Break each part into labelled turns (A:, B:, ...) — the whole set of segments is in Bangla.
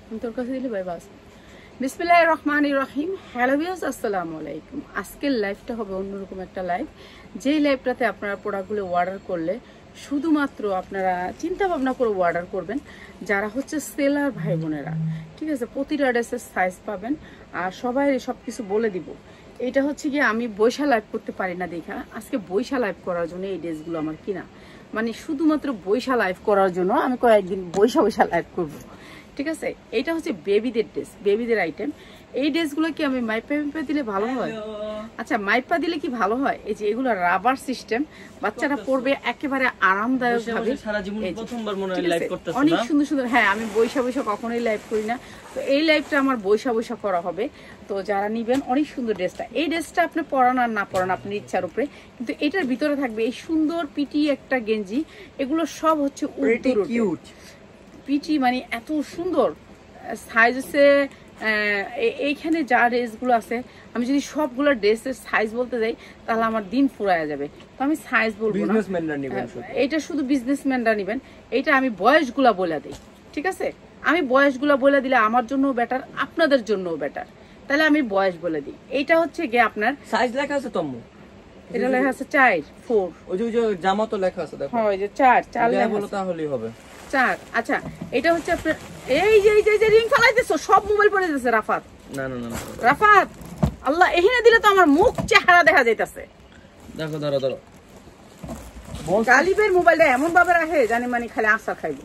A: আমি তোর কাছে দিলে ভাই বাস। বিসমিল্লাহির রহমানির রহিম। হ্যালো ভিউয়ার্স, আসসালামু আলাইকুম। আজকের লাইভটা হবে অন্যরকম একটা লাইভ, যেই লাইভটাতে আপনারা প্রোডাক্টগুলো অর্ডার করলে শুধুমাত্র আপনারা চিন্তা ভাবনা করে অর্ডার করবেন যারা হচ্ছে সেলার ভাই বোনেরা, ঠিক আছে। প্রতিটা ড্রেসের সাইজ পাবেন আর সবাই সব কিছু বলে দিব। এটা হচ্ছে কি আমি বৈশা লাইভ করতে পারি না দেখা আজকে বৈশা লাইভ করার জন্য এই ড্রেসগুলো আমার কিনা, মানে শুধুমাত্র বৈশা লাইভ করার জন্য আমি কয়েকদিন বৈশা লাইভ করবো, ঠিক আছে। এটা হচ্ছে বেবিদের ড্রেস, বেবিদের আইটেম। এই ড্রেসগুলো কি আমি মাইপা দিলে ভালো হয়? আচ্ছা, মাইপা দিলে কি ভালো হয়? এই যে এগুলো রাবার সিস্টেম, বাচ্চারা পরবে একেবারে আরামদায়ক ভাবে। অনেক সুন্দর সুন্দর। হ্যাঁ, আমি বৈশা কখনোই লাইভ করি না, তো এই লাইভটা আমার বৈশা করা হবে। তো যারা নিবেন, অনেক সুন্দর ড্রেসটা। এই ড্রেসটা আপনি পরান আর না পরান আপনার ইচ্ছার উপরে, কিন্তু এটার ভিতরে থাকবে এই সুন্দর পিটি একটা গেঞ্জি। এগুলো সব হচ্ছে পিটি, মানে এত সুন্দর সাইজ আছে। এইখানে যা ড্রেসগুলো আছে, আমি যদি সবগুলো ড্রেসের সাইজ বলতে যাই তাহলে আমার দিন ফুরায়া যাবে, তো আমি সাইজ বলবো না। এটা শুধু বিজনেসম্যানরা নিবেন। এটা আমি বয়সগুলা বলে দিই, ঠিক আছে। আমি বয়সগুলা বলে দিলে আমার জন্যও বেটার, আপনাদের জন্যও বেটার। তাহলে আমি বয়স বলে দিই। এইটা হচ্ছে গিয়ে আপনার
B: সাইজ লেখা আছে তম্মু,
A: এটা লেখা আছে 4 4।
B: ওই যে জামা তো লেখা আছে, দেখো।
A: হ্যাঁ, ওই যে 4 লেখা
B: বলো তাহলেই হবে
A: 4। আচ্ছা, এটা হচ্ছে আপনার এই যে রিং ফালাইতেছো, সব মোবাইল পড়ে যাচ্ছে। রাফাত,
B: না না না
A: রাফাত, আল্লাহ, এখানে দিলে তো আমার মুখ চেহারা দেখা যাইতাছে।
B: দেখো, ধরো
A: গালিবের মোবাইলটা এমন ভাবে রাখে জানি মানে খালি আশা খাইবে।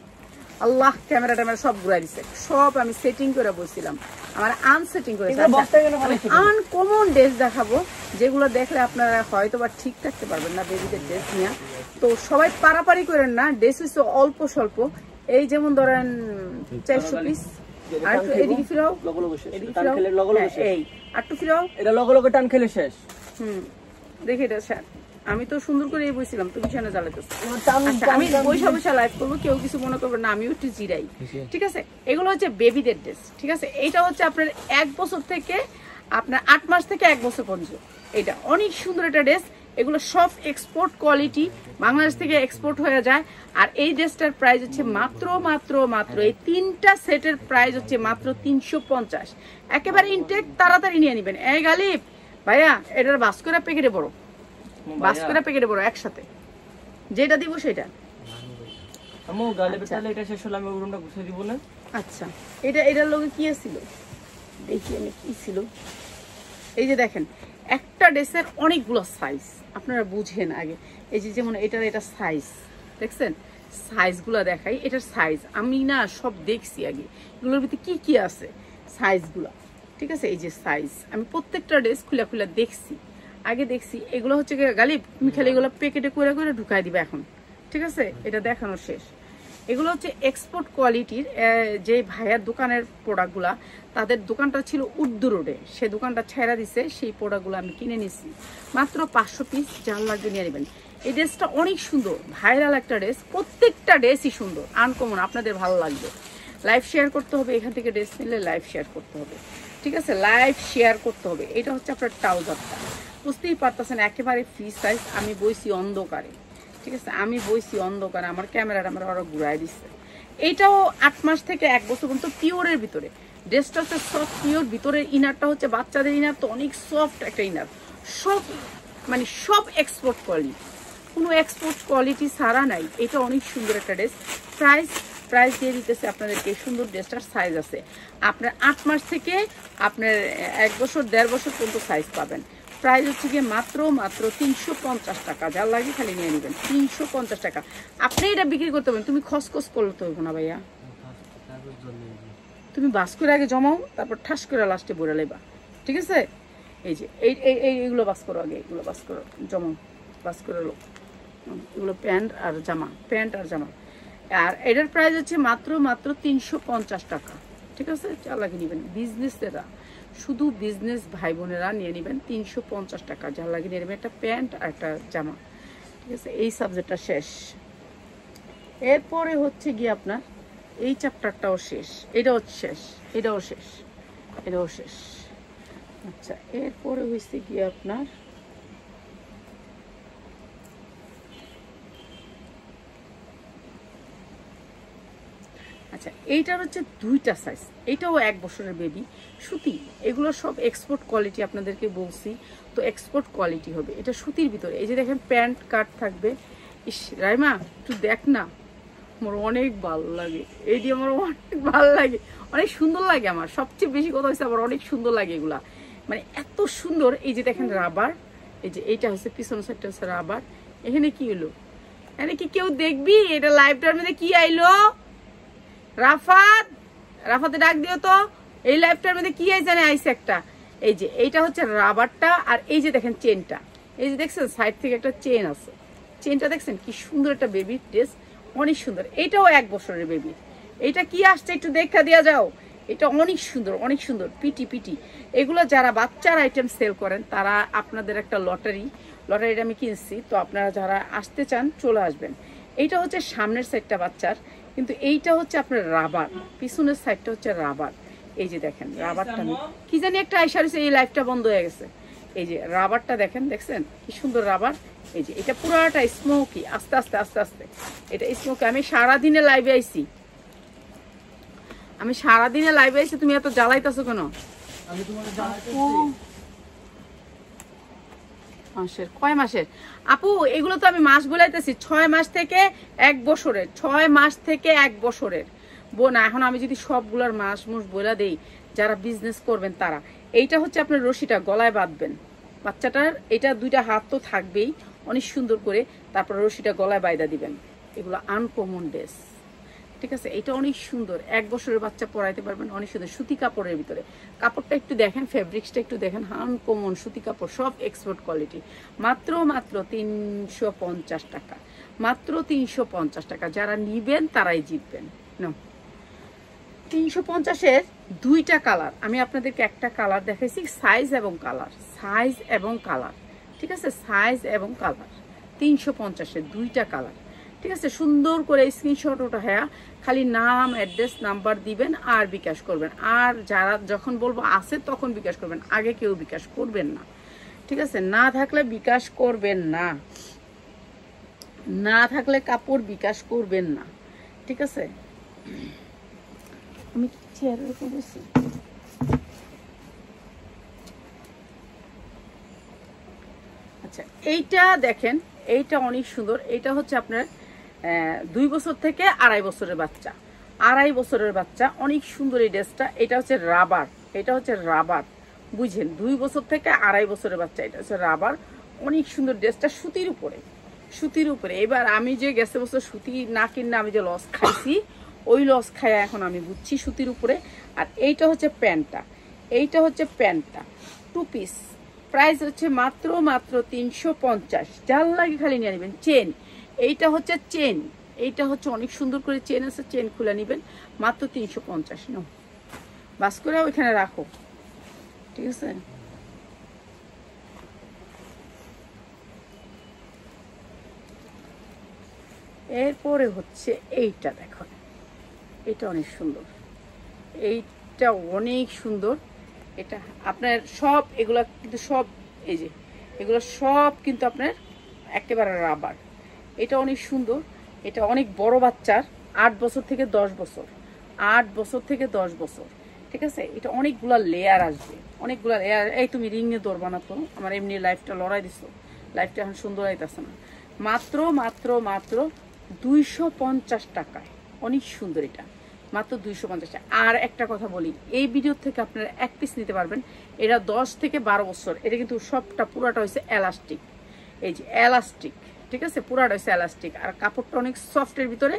A: আল্লাহ, ক্যামেরা সব ঘুরাই দিছে। সব আমি সেটিং করে বসছিলাম, আমার আনসেটিং করে। আনকমন ড্রেস দেখাবো যেগুলো দেখলে আপনারা হয়তো বা ঠিক থাকতে পারবেন না বেবিদের ড্রেস নিয়ে। তো সবাই পারাপারি করেন না, ড্রেস হচ্ছে অল্প স্বল্প। এই যেমন ধরেন 400 পিস। আর এদিকে ফিরাও, এই আটটু ফিরাও,
B: এটা লগে টান খেলে শেষ।
A: দেখি এটা স্যার, আমি তো সুন্দর করে বসছিলাম, তুমি সেখানে জ্বালাইতেছো। আমি বৈশা লাইভ করবো, কেউ কিছু মনে করবে না, আমিও একটু জিরাই, ঠিক আছে। এগুলো হচ্ছে বেবিদের ড্রেস, ঠিক আছে। এইটা হচ্ছে আপনার 1 বছর থেকে আপনার 8 মাস থেকে 1 বছর পর্যন্ত। এটা অনেক সুন্দর একটা ড্রেস। এগুলো সব এক্সপোর্ট কোয়ালিটি, বাংলাদেশ থেকে এক্সপোর্ট হয়ে যায়। আর এই ড্রেসটার প্রাইস হচ্ছে মাত্র এই 3টা সেটের প্রাইস হচ্ছে মাত্র 350। একেবারে ইনটেক, তাড়াতাড়ি নিয়ে নেবেন। এই গালিব ভাইয়া, এটার বাস্করা প্যাকেটে বড়, বাস্করা প্যাকেটে বড় একসাথে, যেটা দিব সেটা।
B: আমু গালিবের তাহলে এটা শেষ হলো, আমি ওরুমটা গুছিয়ে দিব না।
A: আচ্ছা, এটার লগে কি ছিল দেখি আমি, কি ছিল। এই যে দেখেন, একটা ড্রেসের অনেকগুলো সাইজ, আপনারা বুঝেন আগে। এই যে যেমন এটা সাইজ দেখছেন, সাইজগুলো দেখাই। এটার সাইজ আমি না সব দেখছি আগে, এগুলোর ভিতরে কি আছে সাইজগুলো, ঠিক আছে। এই যে সাইজ আমি প্রত্যেকটা ড্রেস খুলে দেখছি, আগে দেখছি। এগুলো হচ্ছে গালিব, তুমি খালি এগুলো প্যাকেটে করে ঢুকাই দিবে এখন, ঠিক আছে। এটা দেখানো শেষ। এগুলো হচ্ছে এক্সপোর্ট কোয়ালিটির। যে ভাইয়ার দোকানের প্রোডাক্টগুলা, তাদের দোকানটা ছিল উর্দু রোডে, সে দোকানটা ছেড়া দিছে। সেই প্রোডাক্টগুলো আমি কিনে নিছি মাত্র 500 পিস। যার লাগবে নিয়ে নেবেন। এই ড্রেসটা অনেক সুন্দর, ভাইরাল একটা ড্রেস। প্রত্যেকটা ড্রেসই সুন্দর, আনকমন, আপনাদের ভালো লাগবে। লাইভ শেয়ার করতে হবে, এখান থেকে ড্রেস নিলে লাইভ শেয়ার করতে হবে, ঠিক আছে। লাইভ শেয়ার করতে হবে। এটা হচ্ছে আপনার ট্রাউজারটা, বুঝতেই পারতেছেন একেবারে ফ্রি সাইজ। আমি বইছি অন্ধকারে, ঠিক আছে। আমি বইছি অন্ধকারে, আমার ক্যামেরাটা ওরা ঘুরাই দিচ্ছে। এইটাও 8 মাস থেকে 1 বছর পর্যন্ত পিওরের ভিতরে। ড্রেসটা হচ্ছে সফট পিওর, ভিতরের ইনারটা হচ্ছে বাচ্চাদের ইনার, তো অনেক সফট একটা ইনার। সব মানে সব এক্সপোর্ট কোয়ালিটি, কোনো এক্সপোর্ট কোয়ালিটি ছাড়া নাই। এটা অনেক সুন্দর একটা ড্রেস। প্রাইস দিয়ে দিতেছে আপনাদেরকে। সুন্দর ড্রেসটার সাইজ আছে আপনার 8 মাস থেকে আপনার 1 বছর 1.5 বছর পর্যন্ত সাইজ পাবেন। প্রাইস হচ্ছে গিয়ে মাত্র 350 টাকা। যার লাগে খালি নিয়ে নেবেন, 350 টাকা। আপনি এটা বিক্রি করতে পারবেন, তুমি খসখস করলে তো হইব না ভাইয়া। তুমি বাস করে আগে জমাও, তারপর ঠাস করে লাস্টে বইরা লেবা, ঠিক আছে। এই যে এইগুলো বাস করো আগে, এগুলো বাস করো, জমাও, বাস করে লো। এগুলো প্যান্ট আর জামা। আর এটার প্রাইস হচ্ছে মাত্র 350 টাকা, ঠিক আছে। যার লাগে নেবেন, বিজনেসেরা, শুধু বিজনেস ভাই বোনেরা নিয়ে নেবেন 350 টাকা। যার লাগে নিয়ে নেবেন একটা প্যান্ট আর একটা জামা, ঠিক আছে। এই সাবজেক্টটা শেষ। এরপরে হচ্ছে গিয়ে আপনার এই চ্যাপ্টারটাও শেষ, এটাও শেষ। আচ্ছা, এরপরে হয়েছে গিয়ে আপনার আচ্ছা এইটার হচ্ছে 2টা সাইজ, এটাও 1 বছরের বেবি সুতি, এগুলো সব এক্সপোর্ট কোয়ালিটি আপনাদেরকে বলছি, তো এক্সপোর্ট কোয়ালিটি হবে। এটা সুতির ভিতরে, এই যে দেখেন প্যান্ট কাট থাকবে। ইস রাইমা একটু দেখ না, আমার অনেক ভালো লাগে, এইটি আমার অনেক ভালো লাগে, অনেক সুন্দর লাগে। আমার সবচেয়ে বেশি কথা হচ্ছে আমার অনেক সুন্দর লাগে এগুলা, মানে এত সুন্দর। এই যে দেখেন রাবার, এই যে এইটা হচ্ছে পিছনের সাইডটা হচ্ছে রাবার। এখানে কি হলো, এখানে কি কেউ দেখবি? এটা লাইভটার মধ্যে কি আইলো? রাফাত, রাফাতে ডাক দিও তো, এই লাইভটার মধ্যে কি আইছে? জানে আইছে একটা, এই যে এইটা হচ্ছে রাবারটা, আর এই যে দেখেন চেনটা, এই যে দেখছেন সাইড থেকে একটা চেন আছে, চেনটা দেখছেন কি সুন্দর একটা বেবির ড্রেস, অনেক সুন্দর। এটাও 1 বছরের বেবি। এটা কি আসছে একটু দেখা দিয়া যাও, এটা অনেক সুন্দর, অনেক সুন্দর পিটি পিটি। এগুলো যারা বাচ্চার আইটেম সেল করেন তারা আপনাদের একটা লটারিটা আমি কিনছি, তো আপনারা যারা আসতে চান চলে আসবেন। এইটা হচ্ছে সামনের সাইডটা বাচ্চার, কিন্তু এইটা হচ্ছে আপনার রাবার, পিছনের সাইডটা হচ্ছে রাবার। এই যে দেখেন রাবারটা, কি জানি একটা আইসা রয়েছে, এই লাইফটা বন্ধ হয়ে গেছে। এই যে রাবারটা দেখেন, দেখছেন কি সুন্দর রাবার। এই যে এটা পুরাটা স্মোকি, আস্তে আস্তে আস্তে আস্তে এটা স্মোকি। আমি সারাদিনে লাইভে আইছি, তুমি এত জ্বালাইতেছো কেন?
B: আমি তোমাকে জানাইতেছি
A: মাসের, কয় মাসের আপু? এগুলো তো আমি মাস বলাইতেছি, 6 মাস থেকে 1 বছরের, 6 মাস থেকে 1 বছরের বোন। এখন আমি যদি সবগুলার মাস বলে দেই, যারা বিজনেস করবেন তারা, এইটা হচ্ছে আপনার রশিটা গলায় বাঁধবেন বাচ্চাটার, এটা 2টা হাত তো থাকবেই অনেক সুন্দর করে, তারপর রশিটা গলায় বাইদা দিবেন। এগুলো আনকমন ড্রেস, ঠিক আছে? এটা অনেক সুন্দর, 1 বছরের বাচ্চা পরাইতে পারবেন, অনেক সুন্দর সুতি কাপড়ের ভিতরে। কাপড়টা একটু দেখেন, ফেব্রিক্সটা একটু দেখেন, আনকমন সুতি কাপড়, সব এক্সপোর্ট কোয়ালিটি। মাত্র 350 টাকা, মাত্র 350 টাকা। যারা নিবেন তারাই জিতবেন। না 350-এর 2টা কালার, আমি আপনাদেরকে একটা কালার দেখাইছি, সাইজ এবং কালার, ঠিক আছে? সাইজ এবং কালার 350-এর 2টা কালার, ঠিক আছে? সুন্দর করে স্ক্রিনশট ওটা, হ্যাঁ খালি নাম, অ্যাড্রেস, নাম্বার দিবেন আর বিকাশ করবেন। আর যারা যখন বলবো আছে তখন বিকাশ করবেন, আগে কেউ বিকাশ করবেন না, ঠিক আছে? না থাকলে বিকাশ করবেন না, না থাকলে কাপড় বিকাশ করবেন না, ঠিক আছে? আমি চেয়ারের উপর বসি। আচ্ছা এইটা দেখেন, এইটা অনেক সুন্দর। এইটা হচ্ছে আপনার 2 বছর থেকে 2.5 বছরের বাচ্চা, 2.5 বছরের বাচ্চা, অনেক সুন্দর এই ড্রেসটা। এটা হচ্ছে রাবার, এটা হচ্ছে রাবার, বুঝেন? 2 বছর থেকে 2.5 বছরের বাচ্চা, এটা হচ্ছে রাবার, অনেক সুন্দর ড্রেসটা, সুতির উপরে, সুতির উপরে। এবার আমি যে গেছে বছর সুতি না কিনে আমি যে লস খাইছি, ওই লস খাই এখন আমি বুঝছি, সুতির উপরে। আর এইটা হচ্ছে প্যান্টটা, এইটা হচ্ছে প্যান্টটা, 2 পিস, প্রাইস হচ্ছে মাত্র 350। যার লাগে খালি নিয়ে নেবেন। চেন, এইটা হচ্ছে চেন, এইটা হচ্ছে অনেক সুন্দর করে চেন আছে, চেন খুলে নেবেন, মাত্র 350। নাও বাস করে ওইখানে রাখো, ঠিক আছে? এরপরে হচ্ছে এইটা দেখুন, এটা অনেক সুন্দর, এইটা অনেক সুন্দর। এটা আপনার সব এগুলা কিন্তু সব, এই যে এগুলো সব কিন্তু আপনার একেবারে রাবার। এটা অনেক সুন্দর, এটা অনেক বড় বাচ্চার, 8 বছর থেকে 10 বছর, 8 বছর থেকে 10 বছর, ঠিক আছে? এটা অনেকগুলা লেয়ার আসবে, অনেকগুলা লেয়ার। এই তুমি রিং নিয়ে দৌড়বা না তো, আমার এমনি লাইফটা লড়াই দিছো, লাইফটা এখন সুন্দর আইতেছে না। মাত্র মাত্র মাত্র 250 টাকায়, অনেক সুন্দর এটা, মাত্র 250 টাকা। আর একটা কথা বলি, এই ভিডিও থেকে আপনারা 1 পিস নিতে পারবেন। এটা 10 থেকে 12 বছর, এটা কিন্তু সবটা পুরাটা হয়েছে এলাস্টিক, এই যে এলাস্টিক, ঠিক আছে? পুরাটা হয়েছে এলাস্টিক, আর কাপড়টা অনেক সফটের ভিতরে,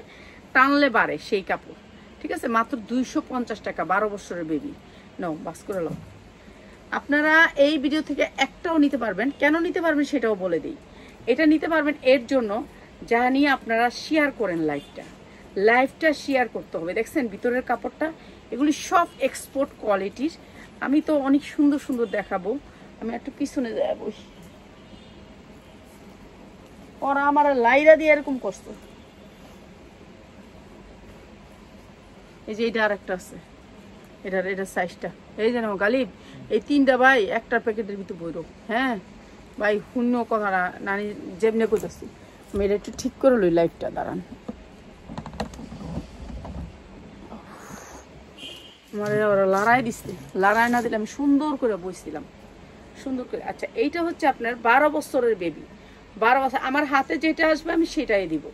A: টানলে বাড়ে সেই কাপড়, ঠিক আছে? মাত্র 250 টাকা, 12 বছরের বেবি। নাও বাস করে নাও। আপনারা এই ভিডিও থেকে একটাও নিতে পারবেন, কেন নিতে পারবেন সেটাও বলে দিই। এটা নিতে পারবেন এর জন্য যা নিয়ে আপনারা শেয়ার করেন, লাইভটা শেয়ার করতে হবে। দেখছেন ভিতরের কাপড়টা, এগুলি সব এক্সপোর্ট কোয়ালিটির। আমি তো অনেক সুন্দর সুন্দর দেখাবো, আমি একটু পিছনে যাই বসি, ওরা আমার লাইরা দিয়ে এরকম কষ্ট। এই যে এটা আর একটা আছে, এটার সাইজটা, এই যে গালিব, এই 3টা ভাই একটা প্যাকেটের ভিতরে বইরো। হ্যাঁ ভাই শূন্য কথা না, নানি যেমনি করতেছি, আমি এটা একটু ঠিক করে লই লাইভটা, দাঁড়ান। আমার ওরা লড়াই দিচ্ছে, লড়াই না দিলে আমি সুন্দর করে বইছিলাম সুন্দর করে। আচ্ছা এইটা হচ্ছে আপনার 12 বছরের বেবি, 12 বছর। আমার হাতে যেটা আসবে আমি সেটাই দিব,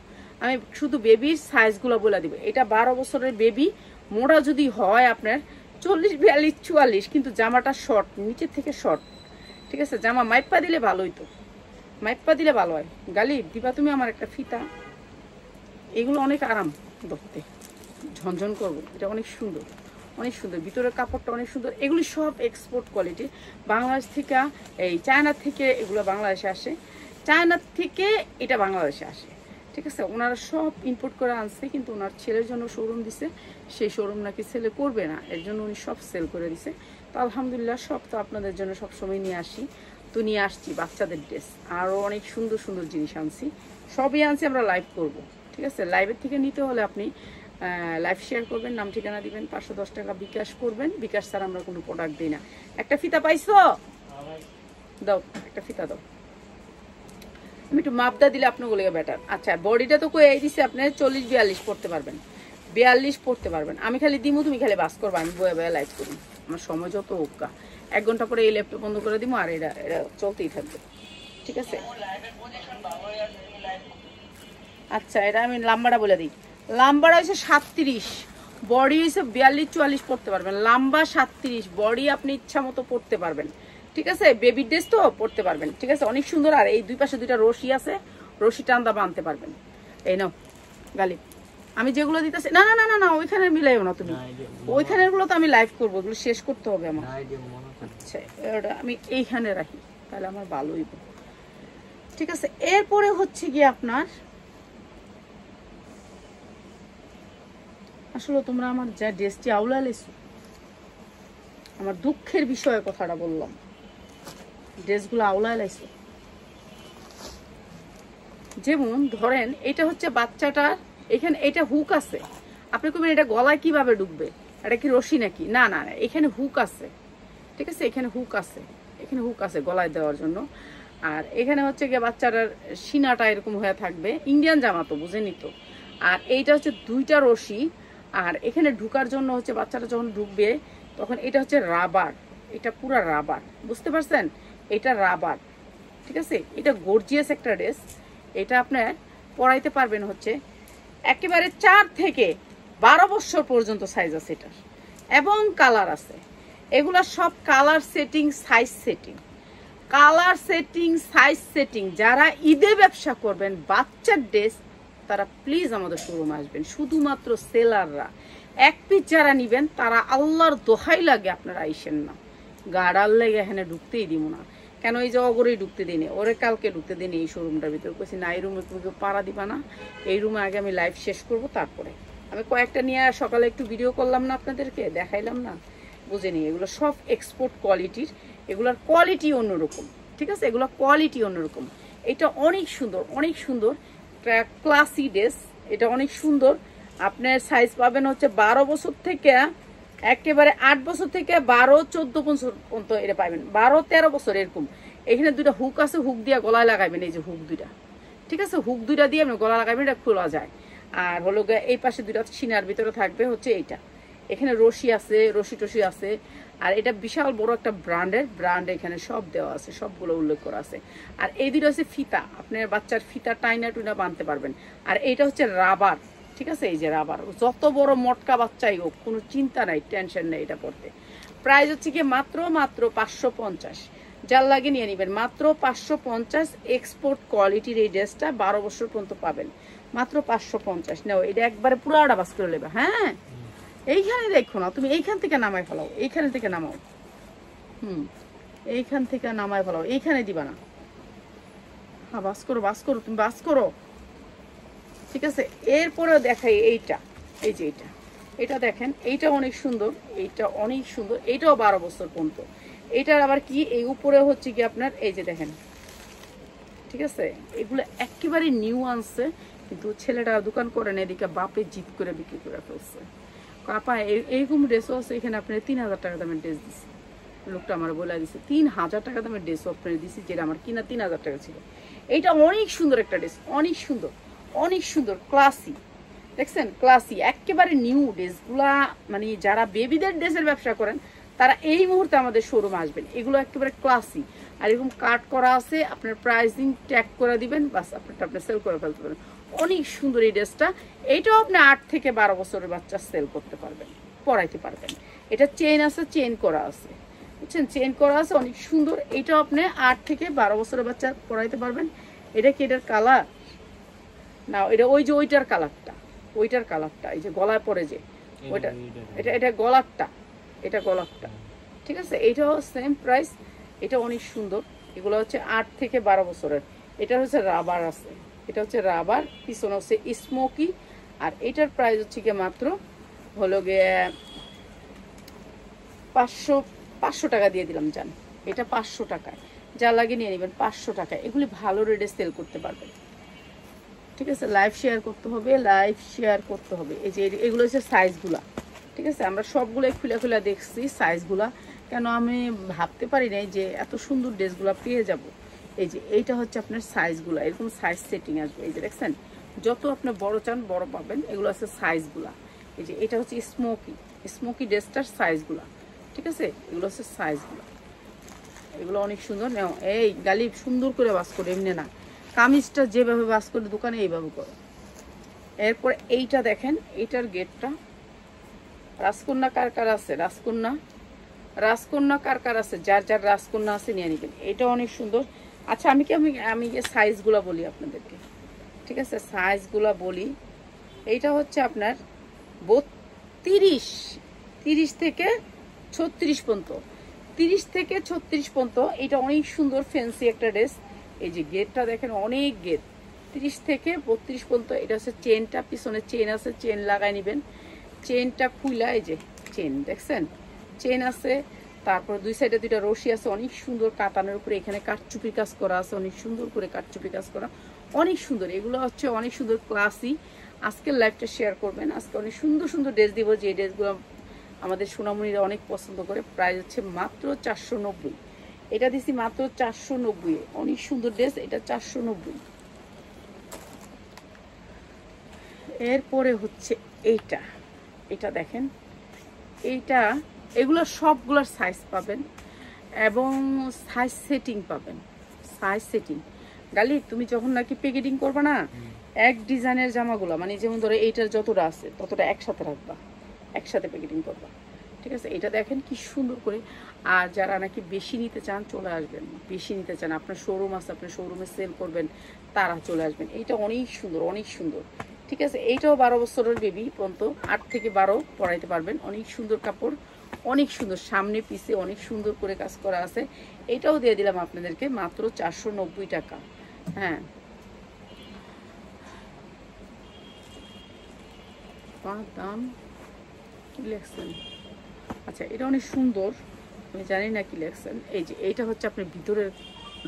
A: আমি শুধু বেবির সাইজগুলো বলে দিব। এটা 12 বছরের বেবি, মোড়া যদি হয় আপনার 40, 42, 44, কিন্তু জামাটা শর্ট, নিচের থেকে শর্ট, ঠিক আছে। জামা মাইপা দিলে ভালোই, তো মাইপা দিলে ভালো হয়। গালি দিবা তুমি আমার একটা ফিতা, এগুলো অনেক আরাম ধরতে, ঝনঝন করবো। এটা অনেক সুন্দর, অনেক সুন্দর, ভিতরের কাপড়টা অনেক সুন্দর। এগুলি সব এক্সপোর্ট কোয়ালিটি, বাংলাদেশ থেকে, এই চায়না থেকে এগুলো বাংলাদেশে আসে, চায়না থেকে এটা বাংলাদেশে আসে, ঠিক আছে। ওনারা সব ইম্পোর্ট করে আনছে, কিন্তু ওনার ছেলের জন্য শোরুম দিছে, সেই শোরুম নাকি ছেলে করবে না, এর জন্য উনি সব সেল করে দিছে। তো আলহামদুলিল্লাহ, সব তো আপনাদের জন্য সবসময় নিয়ে আসি, তো নিয়ে আসছি বাচ্চাদের ড্রেস, আরও অনেক সুন্দর সুন্দর জিনিস আনছি, সবই আনছি। আমরা লাইভ করব, ঠিক আছে। লাইভের থেকে নিতে হলে আপনি লাইভ শেয়ার করবেন, নাম ঠিকানা দিবেন, 510 টাকা বিকাশ করবেন। বিকাশ ছাড়া আমরা কোনো প্রোডাক্ট দিই না। একটা ফিতা পাইছো? দাও, একটা ফিতা দাও, আমি একটু মাপদা দিলে আপনাগুলো বেটার। আচ্ছা বডিটা তো কই এই দিছে, আপনি 40, 42 পড়তে পারবেন, 42 পড়তে পারবেন। আমি খালি দিমু, তুমি খালি বাস করবা, আমি বয়ে বয়ে লাইভ করি। আমার সময় যত ওকা, 1 ঘন্টা পরে এই ল্যাপটপ বন্ধ করে দিবো, আর এটা চলতেই থাকবে, ঠিক আছে। আচ্ছা এটা আমি লাম্বাটা বলে দিই, লাম্বাটা হচ্ছে 37, বডি হচ্ছে 42, 44 পড়তে পারবেন। লাম্বা 37, বডি আপনি ইচ্ছা মতো পড়তে পারবেন, ঠিক আছে। বেবি ড্রেস তো পড়তে পারবেন, ঠিক আছে, অনেক সুন্দর। আর এই দুই পাশে দুইটা রশি আছে, রশি টান্দা বাঁধতে পারবেন। এই নাও গালি, আমি যেগুলো দিতেছি, না না না না না ওইখানে মিলাইও না তুমি, ওইখানের গুলো তো আমি লাইভ করবো, ওগুলো শেষ করতে হবে আমার। আচ্ছা ওটা আমি এইখানে রাখি, তাহলে আমার ভালোই, ঠিক আছে। এরপরে হচ্ছে গিয়ে আপনার, আসলে তোমরা আমার যা ড্রেসটি আউলা লেছো, আমার দুঃখের বিষয়ে কথাটা বললাম, ড্রেসগুলো আউলা লাইছো। যেমন ধরেন এটা হচ্ছে বাচ্চাটার, এখানে এটা হুক আছে, আপনি কবেন এটা গলায় কিভাবে ঢুকবে, এটা কি রশি নাকি? না না, এখানে হুক আছে, ঠিক আছে, এখানে হুক আছে, এখানে হুক আছে গলায় দেওয়ার জন্য। আর এখানে হচ্ছে গিয়ে বাচ্চাটার সিনাটা এরকম হয়ে থাকবে, ইন্ডিয়ান জামা তো বুঝেনি তো। আর এইটা হচ্ছে দুইটা রশি, আর এখানে ঢুকার জন্য হচ্ছে বাচ্চাটা যখন ঢুকবে তখন এটা হচ্ছে রাবার, এটা পুরা রাবার, বুঝতে পারছেন, এটা রাবার, ঠিক আছে। এটা গর্জিয়াস একটা ড্রেস, এটা আপনার পরাইতে পারবেন হচ্ছে একেবারে 4 থেকে 12 বছর পর্যন্ত সাইজ আছে এটার, এবং কালার আছে। এগুলা সব colour setting, size setting, colour setting, size setting. যারা ঈদে ব্যবসা করবেন বাচ্চার ড্রেস, তারা প্লিজ আমাদের শোরুমে আসবেন, শুধুমাত্র সেলাররা। 1 পিস যারা নিবেন তারা আল্লাহর দোহাই লাগে আপনারা আইসেন না, গাড়ার লেগে এখানে ঢুকতেই দিব না। কেন এই যে অগরেই ঢুকতে দিনে, ওরে কালকে ঢুকতে দিনে এই শোরুমটার ভিতরে, কইছি না এই রুমে তুমি পাড়া দিবা না, এই রুমে আগে আমি লাইভ শেষ করব, তারপরে আমি কয়েকটা নিয়ে সকালে একটু ভিডিও করলাম না, আপনাদেরকে দেখাইলাম না, বুঝেনি। এগুলো সব এক্সপোর্ট কোয়ালিটির, এগুলোর কোয়ালিটি অন্যরকম, ঠিক আছে, এগুলো কোয়ালিটি অন্যরকম। এটা অনেক সুন্দর, অনেক সুন্দর ক্লাসি ড্রেস, এটা অনেক সুন্দর। আপনার সাইজ পাবেন হচ্ছে 12 বছর থেকে একেবারে 8 বছর থেকে 12, 14 বছর পর্যন্ত এটা পাবেন, 12, 13 বছর এরকম। এখানে দুইটা হুক আছে, হুক দিয়ে গলায় লাগাবেন, এই যে হুক দুইটা, ঠিক আছে, হুক দুইটা দিয়ে আপনি গলা লাগাবেন, এটা খোলা যায়। আর হলো এই পাশে দুইটা সিনার ভিতরে থাকবে হচ্ছে এইটা, এখানে রশি আছে, রশি টশি আছে। আর এটা বিশাল বড় একটা ব্র্যান্ড এখানে সব দেওয়া আছে, সবগুলো উল্লেখ করা আছে। আর এই দুটো হচ্ছে ফিতা, আপনার বাচ্চার ফিতা টাইনা টুইনা বাঁধতে পারবেন। আর এইটা হচ্ছে রাবার, ঠিক আছে, এই যে রাবার, যত বড় মটকা বাচ্চাই হোক কোনো চিন্তা নাই, টেনশন নেই এটা পড়তে। প্রাইস হচ্ছে কি মাত্র 550, যার লাগে নিয়ে নেবেন, মাত্র 550। এক্সপোর্ট কোয়ালিটির এই ড্রেসটা 12 বছর পর্যন্ত পাবেন, মাত্র 550। নাও এটা একবারে পুরো আডাবাস করে নেবে। হ্যাঁ এইখানে দেখো না, তুমি এইখান থেকে নামাই ফেলাও, এইখান থেকে নামাও, এইখান থেকে নামাই ফেলাও, এইখানে দিবা না। হ্যাঁ বাস করো, বাস করো, তুমি বাস করো, ঠিক আছে। এরপরেও দেখাই এইটা, এই যে এটা দেখেন, এইটা অনেক সুন্দর, এইটা অনেক সুন্দর, এইটাও 12 বছর পর্যন্ত। এইটার আবার কি, এই উপরে হচ্ছে কি আপনার এই যে দেখেন, ঠিক আছে, এগুলো একেবারে নিউ আনছে, কিন্তু ছেলেটা দোকান করেন, এদিকে বাপে জিত করে বিক্রি করে ফেলছে। আপা এইরকম ড্রেসও আছে এখানে, আপনার 3000 টাকা দামের ড্রেস দিছি, লোকটা আমার বলে দিচ্ছে 3000 টাকা দামের ড্রেসও আপনার দিছি, যেটা আমার কিনা 3000 টাকা ছিল। এইটা অনেক সুন্দর একটা ড্রেস, অনেক সুন্দর, অনেক সুন্দর, ক্লাসি, দেখছেন ক্লাসি একেবারে নিউ ড্রেসগুলা, মানে যারা বেবিদের ড্রেসের ব্যবসা করেন তারা এই মুহূর্তে আমাদের শোরুমে আসবেন। এগুলো একেবারে ক্লাসি, আর এরকম কাট করা আছে, আপনার প্রাইসিং ট্যাগ করে দিবেন, বাস আপনারটা আপনি সেল করে ফেলতে পারেন। অনেক সুন্দর এই ড্রেসটা, এইটাও আপনি 8 থেকে 12 বছরের বাচ্চা সেল করতে পারবেন, পরাইতে পারবেন। এটা চেন আছে, চেন করা আছে, বুঝছেন, চেন করা আছে, অনেক সুন্দর। এইটাও আপনি 8 থেকে 12 বছরের বাচ্চা পরাইতে পারবেন। এটা কি এটার কালার না, এটা ওই যে ওইটার কালারটা, ওইটার কালারটা, এই যে গলায় পরে যে ওইটা, এটা গলারটা, এটা গলারটা, ঠিক আছে। এইটাও সেম প্রাইস, এটা অনেক সুন্দর। এগুলো হচ্ছে 8 থেকে 12 বছরের। এটা হচ্ছে রাবার আছে, এটা হচ্ছে রাবার, পিছনে হচ্ছে স্মোকি। আর এটার প্রাইস হচ্ছে গিয়ে মাত্র হলো গিয়ে 500 টাকা দিয়ে দিলাম জান। এটা 500 টাকায়, যা লাগে নিয়ে নেবেন 500 টাকায়। এগুলি ভালো রেটে সেল করতে পারবেন, ঠিক আছে। লাইভ শেয়ার করতে হবে, লাইভ শেয়ার করতে হবে। এই যে এগুলো হচ্ছে সাইজগুলা, ঠিক আছে। আমরা সবগুলোই খুলে খুলে দেখছি সাইজগুলা, কেন আমি ভাবতে পারি নাই যে এত সুন্দর ড্রেসগুলো পেয়ে যাব। এই যে এইটা হচ্ছে আপনার সাইজগুলা, এরকম সাইজ সেটিং আসবে। এই যে দেখছেন, যত আপনি বড় চান বড় পাবেন। এগুলো আছে সাইজগুলা। এই যে এটা হচ্ছে স্মোকি, স্মোকি ড্রেসটার সাইজগুলা, ঠিক আছে। এগুলো হচ্ছে সাইজগুলা, এগুলো অনেক সুন্দর। নেও এই গালিব সুন্দর করে বাস করে, এমনি না, কামিজটা যেভাবে বাস করে দোকানে এইভাবে করো। এরপর এইটা দেখেন, এইটার গেটটা রাজকন্যা কার কার আছে, রাজকন্যা, রাজকন্যা কার কার আছে, যার যার রাজকন্যা আছে নিয়ে নিবেন। এটা অনেক সুন্দর। আচ্ছা আমি সাইজগুলা বলি আপনাদেরকে, ঠিক আছে, সাইজগুলা বলি। এইটা হচ্ছে আপনার 30 থেকে 36 পর্যন্ত, 30 থেকে 36 পর্যন্ত। এটা অনেক সুন্দর ফ্যান্সি একটা ড্রেস। এই যে গেটটা দেখেন, অনেক গেট, 30 থেকে 32 পর্যন্ত। এটা হচ্ছে চেনটা, পিছনে চেন আছে, চেন লাগাই নিবেন। চেনটা খুইলা, এই যে চেন দেখছেন, চেন আছে। তারপর দুই সাইডে দুইটা রশি আছে, অনেক সুন্দর কাতানের উপরে এখানে কাঠচুপি কাজ করা আছে, অনেক সুন্দর করে কাঠচুপি কাজ করা, অনেক সুন্দর। এগুলো হচ্ছে অনেক সুন্দর ক্লাসি। আজকের লাইভটা শেয়ার করবেন, আজকে অনেক সুন্দর সুন্দর ড্রেস দিব, যে ড্রেসগুলো আমাদের সোনামণিরা অনেক পছন্দ করে। প্রাইস হচ্ছে মাত্র 490। এটা দিছি মাত্র 490, অনেক সুন্দর ড্রেস, এটা 490। এরপরে হচ্ছে এইটা, এটা দেখেন, এইটা, এগুলো সবগুলোর সাইজ পাবেন এবং সাইজ সেটিং পাবেন, সাইজ সেটিং। গালি তুমি যখন নাকি প্যাকেটিং করবে না, এক ডিজাইনের জামাগুলো, মানে যেমন ধরো এইটার যতটা আছে ততটা একসাথে রাখবা, একসাথে প্যাকেটিং করবা, ঠিক আছে। এটা দেখেন কি সুন্দর করে। আর যারা নাকি বেশি নিতে চান চলে আসবেন, বেশি নিতে চান, আপনার শোরুম আছে, আপনার শোরুমে সেল করবেন, তারা চলে আসবেন। এইটা অনেক সুন্দর, অনেক সুন্দর, ঠিক আছে। এইটাও 12 বছরের বেবি পর্যন্ত, 8 থেকে 12 পরাইতে পারবেন। অনেক সুন্দর কাপড়, অনেক সুন্দর, সামনে পিছে অনেক সুন্দর করে কাজ করা আছে। এটাও দিয়ে দিলাম আপনাদেরকে মাত্র 490 টাকা। হ্যাঁ, দাম কি লেখছেন? আচ্ছা, এটা অনেক সুন্দর, আমি জানি না কি লেখছেন। এই যে এইটা হচ্ছে আপনার ভিতরের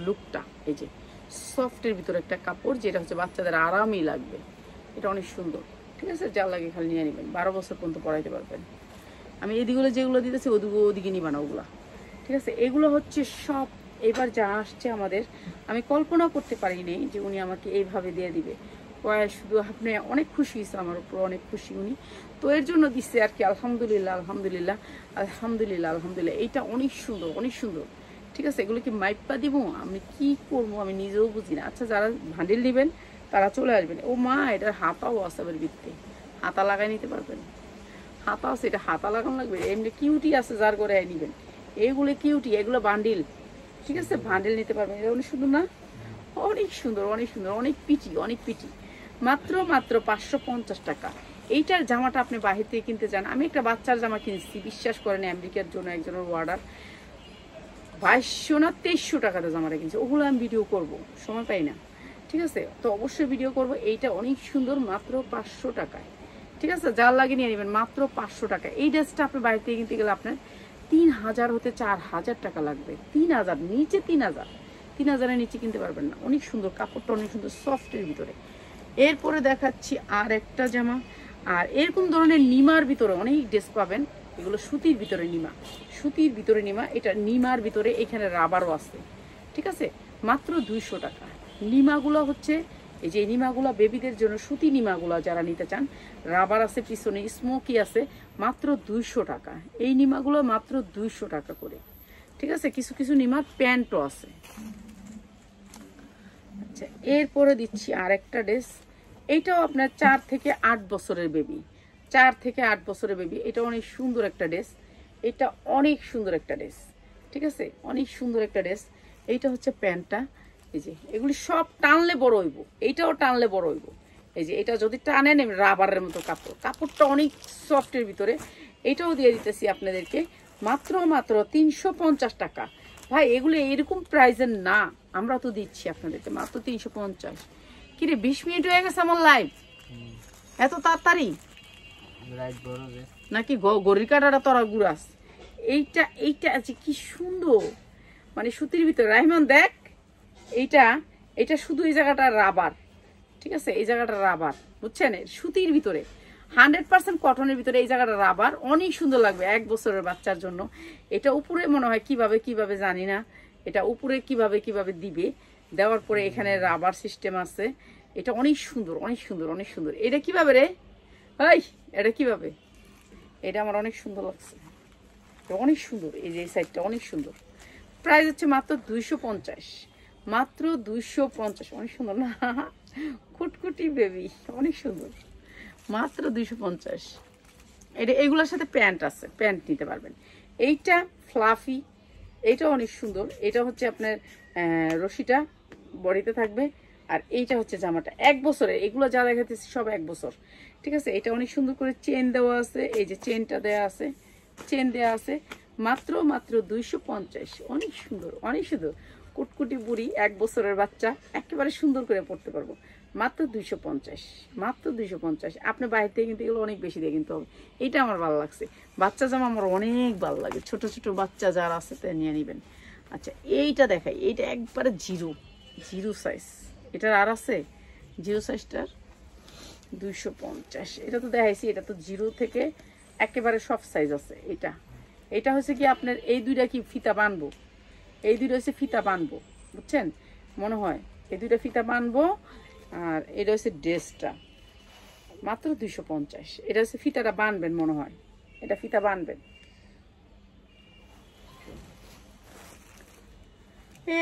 A: লুকটা, এই যে সফটের ভিতরে একটা কাপড়, যেটা হচ্ছে বাচ্চাদের আরামই লাগবে। এটা অনেক সুন্দর, ঠিক আছে। যা লাগে খালি নিয়ে নেবেন, 12 বছর পর্যন্ত পড়াইতে পারবেন। আমি এদিকগুলো যেগুলো দিতেছি ওদিকে নিবা না ওগুলা, ঠিক আছে। এগুলো হচ্ছে সব এবার যা আসছে আমাদের, আমি কল্পনা করতে পারিনি যে উনি আমাকে এইভাবে দিয়ে দিবে। শুধু আপনি অনেক খুশি হয়েছে, আমার উপর অনেক খুশি উনি, তো এর জন্য দিচ্ছে আর কি। আলহামদুলিল্লাহ, আলহামদুলিল্লাহ, আলহামদুলিল্লাহ, আলহামদুলিল্লাহ। এইটা অনেক সুন্দর, অনেক সুন্দর, ঠিক আছে। এগুলো কি মাইপা দিব, আমি কি করবো আমি নিজেও বুঝি না। আচ্ছা, যারা ভান্ডিল নেবেন তারা চলে আসবেন। ও মা, এটার হাতাও আছে, আবার ভিত্তি হাতা লাগাই নিতে পারবেন, হাতা আছে, এটা হাতা লাগানো লাগবে। এমনি কিউটি আছে, যার করে নিবেন। এইগুলো কিউটি, এগুলো বান্ডিল, ঠিক আছে, বান্ডিল নিতে পারবেন। এটা অনেক সুন্দর না, অনেক সুন্দর, অনেক সুন্দর, অনেক পিটি, অনেক পিটি। মাত্র 550 টাকা। এইটার জামাটা আপনি বাহির থেকে কিনতে চান, আমি একটা বাচ্চার জামা কিনছি, বিশ্বাস করেন, আমেরিকার জন্য একজনের অর্ডার, 2200 না 2300 টাকাতে জামাটা কিনছি। ওগুলো আমি ভিডিও করব, সময় পাই না, ঠিক আছে, তো অবশ্যই ভিডিও করব। এইটা অনেক সুন্দর, মাত্র 500 টাকায়, ঠিক আছে। যার লাগে নিয়ে নেবেন মাত্র 500 টাকা। এই ড্রেসটা আপনি বাড়ি থেকে কিনতে গেলে আপনার 3000 হতে 4000 টাকা লাগবে। 3000 নিচে, 3000-3000-এর নিচে কিনতে পারবেন না। অনেক সুন্দর কাপড়টা, অনেক সুন্দর সফটের ভিতরে। এরপরে দেখাচ্ছি আর একটা জামা। আর এরকম ধরনের নিমার ভিতরে অনেক ড্রেস পাবেন। এগুলো সুতির ভিতরে নিমা, সুতির ভিতরে নিমা। এটা নিমার ভিতরে এখানে রাবারও আছে, ঠিক আছে। মাত্র 200 টাকা। নিমাগুলো হচ্ছে এই যে এই নিমাগুলা বেবিদের জন্য, সুতি নিমাগুলা যারা নিতে চান, রাবার আছে পিছনে, স্মোকি আছে, মাত্র 200 টাকা। এই নিমাগুলো মাত্র 200 টাকা করে, ঠিক আছে। কিছু কিছু নিমার প্যান্টও আছে। আচ্ছা, এরপরে দিচ্ছি আরেকটা ড্রেস। এইটাও আপনার 4 থেকে 8 বছরের বেবি, 4 থেকে 8 বছরের বেবি। এটা অনেক সুন্দর একটা ড্রেস, এটা অনেক সুন্দর একটা ড্রেস, ঠিক আছে, অনেক সুন্দর একটা ড্রেস। এইটা হচ্ছে প্যান্টটা। এই যে এগুলি সব টানলে বড় হইব, এইটাও টানলে বড় হইব। এই যে এটা যদি টানেন রাবারের মতো কাপড়, কাপড়টা অনেক সফটের ভিতরে। এইটাও দিয়ে দিতেছি আপনাদেরকে মাত্র 350 টাকা। ভাই এগুলো এরকম প্রাইসের না, আমরা তো দিচ্ছি আপনাদেরকে মাত্র 350। কিরে 20 মিনিট হয়ে গেছে আমার লাইভ, এত তাড়াতাড়ি নাকি গড়ির কাটাটা তোরা গুড়াস? এইটা এইটা আছে কি সুন্দর, মানে সুতির ভিতরে। রাহিমান দেখ, এইটা শুধু এই জায়গাটা রাবার, ঠিক আছে, এই জায়গাটা রাবার, বুঝছেন, সুতির ভিতরে 100% কটনের ভিতরে এই জায়গাটা রাবার, অনেক সুন্দর লাগবে 1 বছরের বাচ্চার জন্য। এটা উপরে মনে হয় কিভাবে জানি না, এটা উপরে কিভাবে দিবে, দেওয়ার পরে এখানে রাবার সিস্টেম আছে। এটা অনেক সুন্দর, অনেক সুন্দর, অনেক সুন্দর। এটা কিভাবে রে ভাই, এটা কিভাবে? এটা আমার অনেক সুন্দর লাগছে, অনেক সুন্দর। এই যে এই সাইডটা অনেক সুন্দর। প্রাইস হচ্ছে মাত্র 250, মাত্র 250। অনেক সুন্দর না? কুটকুটি বেবি, অনেক সুন্দর, মাত্র 250। এটা এগুলোর সাথে প্যান্ট আছে, প্যান্ট নিতে পারবেন। এইটা ফ্লাফি, এইটা অনেক সুন্দর। এটা হচ্ছে আপনার রশিটা বডিতে থাকবে, আর এইটা হচ্ছে জামাটা 1 বছরের। এগুলো যা দেখাতেছি সব 1 বছর, ঠিক আছে। এটা অনেক সুন্দর করে চেন দেওয়া আছে, এই যে চেনটা দেওয়া আছে, চেন দেওয়া আছে, মাত্র 250। অনেক সুন্দর, অনেক সুন্দর। কুটকুটি বুড়ি 1 বছরের বাচ্চা একেবারে সুন্দর করে পড়তে পারবো, মাত্র 250, মাত্র 250। আপনি বাইরে থেকে কিন্তু এগুলো অনেক বেশি দিয়ে কিনতে হবে। এটা আমার ভালো লাগছে, বাচ্চা জামা আমার অনেক ভালো লাগে, ছোট ছোট বাচ্চা যারা আছে তা নিয়ে নেবেন। আচ্ছা, এইটা দেখাই, এইটা একবারে জিরো সাইজ। এটার আর আছে জিরো সাইজটার 250। এটা তো দেখাইছি, এটা তো 0 থেকে একেবারে সব সাইজ আছে। এটা হচ্ছে কি আপনার এই দুইটা কি ফিতা বানবো, এই দুইটা হচ্ছে ফিতা বানবো, বুঝছেন, মনে হয় এই দুইটা ফিতা বানবো। আর এটা হচ্ছে ড্রেসটা মাত্র 250। এটা হচ্ছে ফিতাটা বানবেন, মনে হয় এটা ফিতা বানবেন।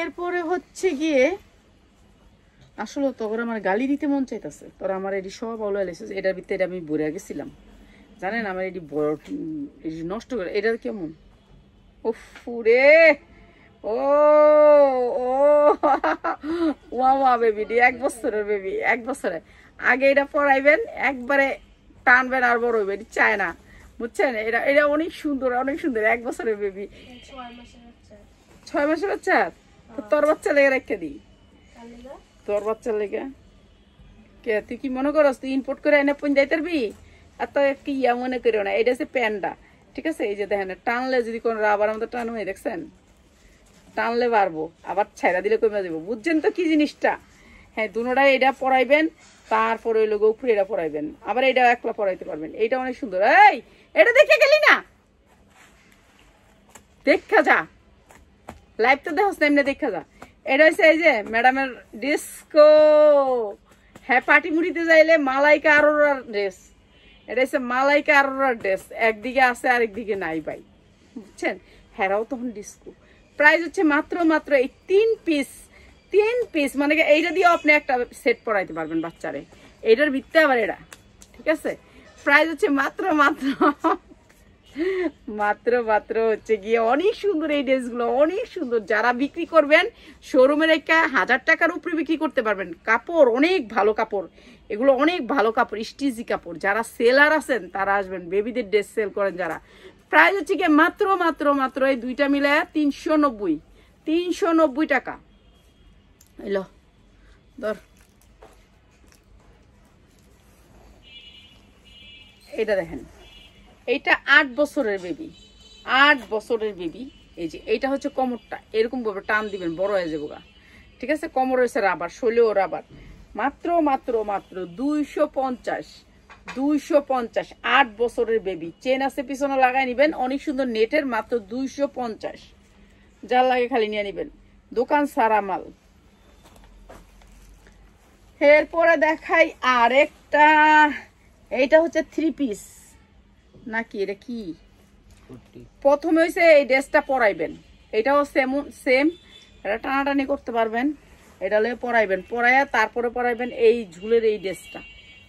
A: এরপরে হচ্ছে গিয়ে আসলে তখন আমার গালি দিতে মন চাইতেছে, তোরা আমার এটি সব অলো এলেছে। এটার ভিতরে আমি বইরা গেছিলাম, জানেন, আমার এটি বড় নষ্ট করে। এটা কেমন, ও ফুরে, ও ও ওয়া বেবি, 1 বছরের বেবি, 1 বছরের। আগে এটা পড়াইবেন, একবারে টানবেন আর বড় হইবে, চায় না, বুঝছেন। এটা অনেক সুন্দর, অনেক সুন্দর। 1 বছরের বেবি, 6 মাসের বাচ্চা। তোর বাচ্চা লেগে রেখে দিই, তোর বাচ্চার লেগে। কে তুই কি মনে করস তুই ইম্পোর্ট করে এনে পঞ্চায়েত পারবি? আর তো কি মনে করিও না। এটা হচ্ছে প্যান্টটা, ঠিক আছে। এই যে দেখেন, টানলে যদি কোনো রাবার আমাদের টান হয়ে, দেখছেন, টানলে পারবো, আবার ছাইরা দিলে কমে যাবো, বুঝছেন তো কি জিনিসটা? হ্যাঁ, দুটোটাই এটা পরাইবেন, তারপরে ওই লোক উপরে এটা পরাইবেন, আবার এটা একলা পরাইতে পারবেন। এইটা অনেক সুন্দর। এই এটা দেখে গেলি না, দেখা যা, লাইভ তো দেখছ না, এমনি দেখা যা। এটা হচ্ছে এই যে ম্যাডামের ডিস্কো, হ্যাঁ, পাটি মুড়িতে যাইলে মালাইকা আরোরার ড্রেস। এটা হচ্ছে মালাইকা আরোরার ড্রেস, একদিকে আছে আরেকদিকে নাই ভাই, বুঝছেন। হ্যাঁরাও তখন ডিস্কো। প্রাইস হচ্ছে মাত্র এই 3 পিস, মানে এইটা দিয়ে আপনি একটা সেট পরাইতে পারবেন বাচ্চারে। এইটার ভিত্তে আবার এটা, ঠিক আছে। প্রাইস হচ্ছে মাত্র হচ্ছে গিয়ে অনেক সুন্দর। এই ড্রেসগুলো অনেক সুন্দর। যারা বিক্রি করবেন শোরুমের একটা 1000 টাকার উপরে বিক্রি করতে পারবেন। কাপড় অনেক ভালো কাপড়, এগুলো অনেক ভালো কাপড়, স্টিচি কাপড়। যারা সেলার আছেন তারা আসবেন, বেবিদের ড্রেস সেল করেন যারা। প্রাইস হচ্ছে গিয়ে মাত্র এই দুইটা মিলে 390 টাকা। এলো ধর, এটা দেখেন, এইটা 8 বছরের বেবি, 8 বছরের বেবি। এই যে এইটা হচ্ছে কোমরটা, এরকম ভাবে টান দিবেন, বড় হয়ে যাবো গা, ঠিক আছে। কোমর হয়েছে রাবার, শৈলেও রাবার। মাত্র 250, 8 বছরের বেবি। চেন আছে পিছনে লাগাই নিবেন, অনেক সুন্দর নেটের, মাত্র 250। যার লাগে খালি নিয়ে নিবেন, দোকান সারা মাল। এরপরে দেখাই আরেকটা, এইটা হচ্ছে 3 পিস নাকি এটা কি? প্রথমে হয়েছে এই ড্রেসটা পরাইবেন, এটাও সেম, এটা টানাটানি করতে পারবেন, এটা হলে পরাইবেন, পরাইয়া তারপরে পরাইবেন এই ঝুলের এই ড্রেসটা।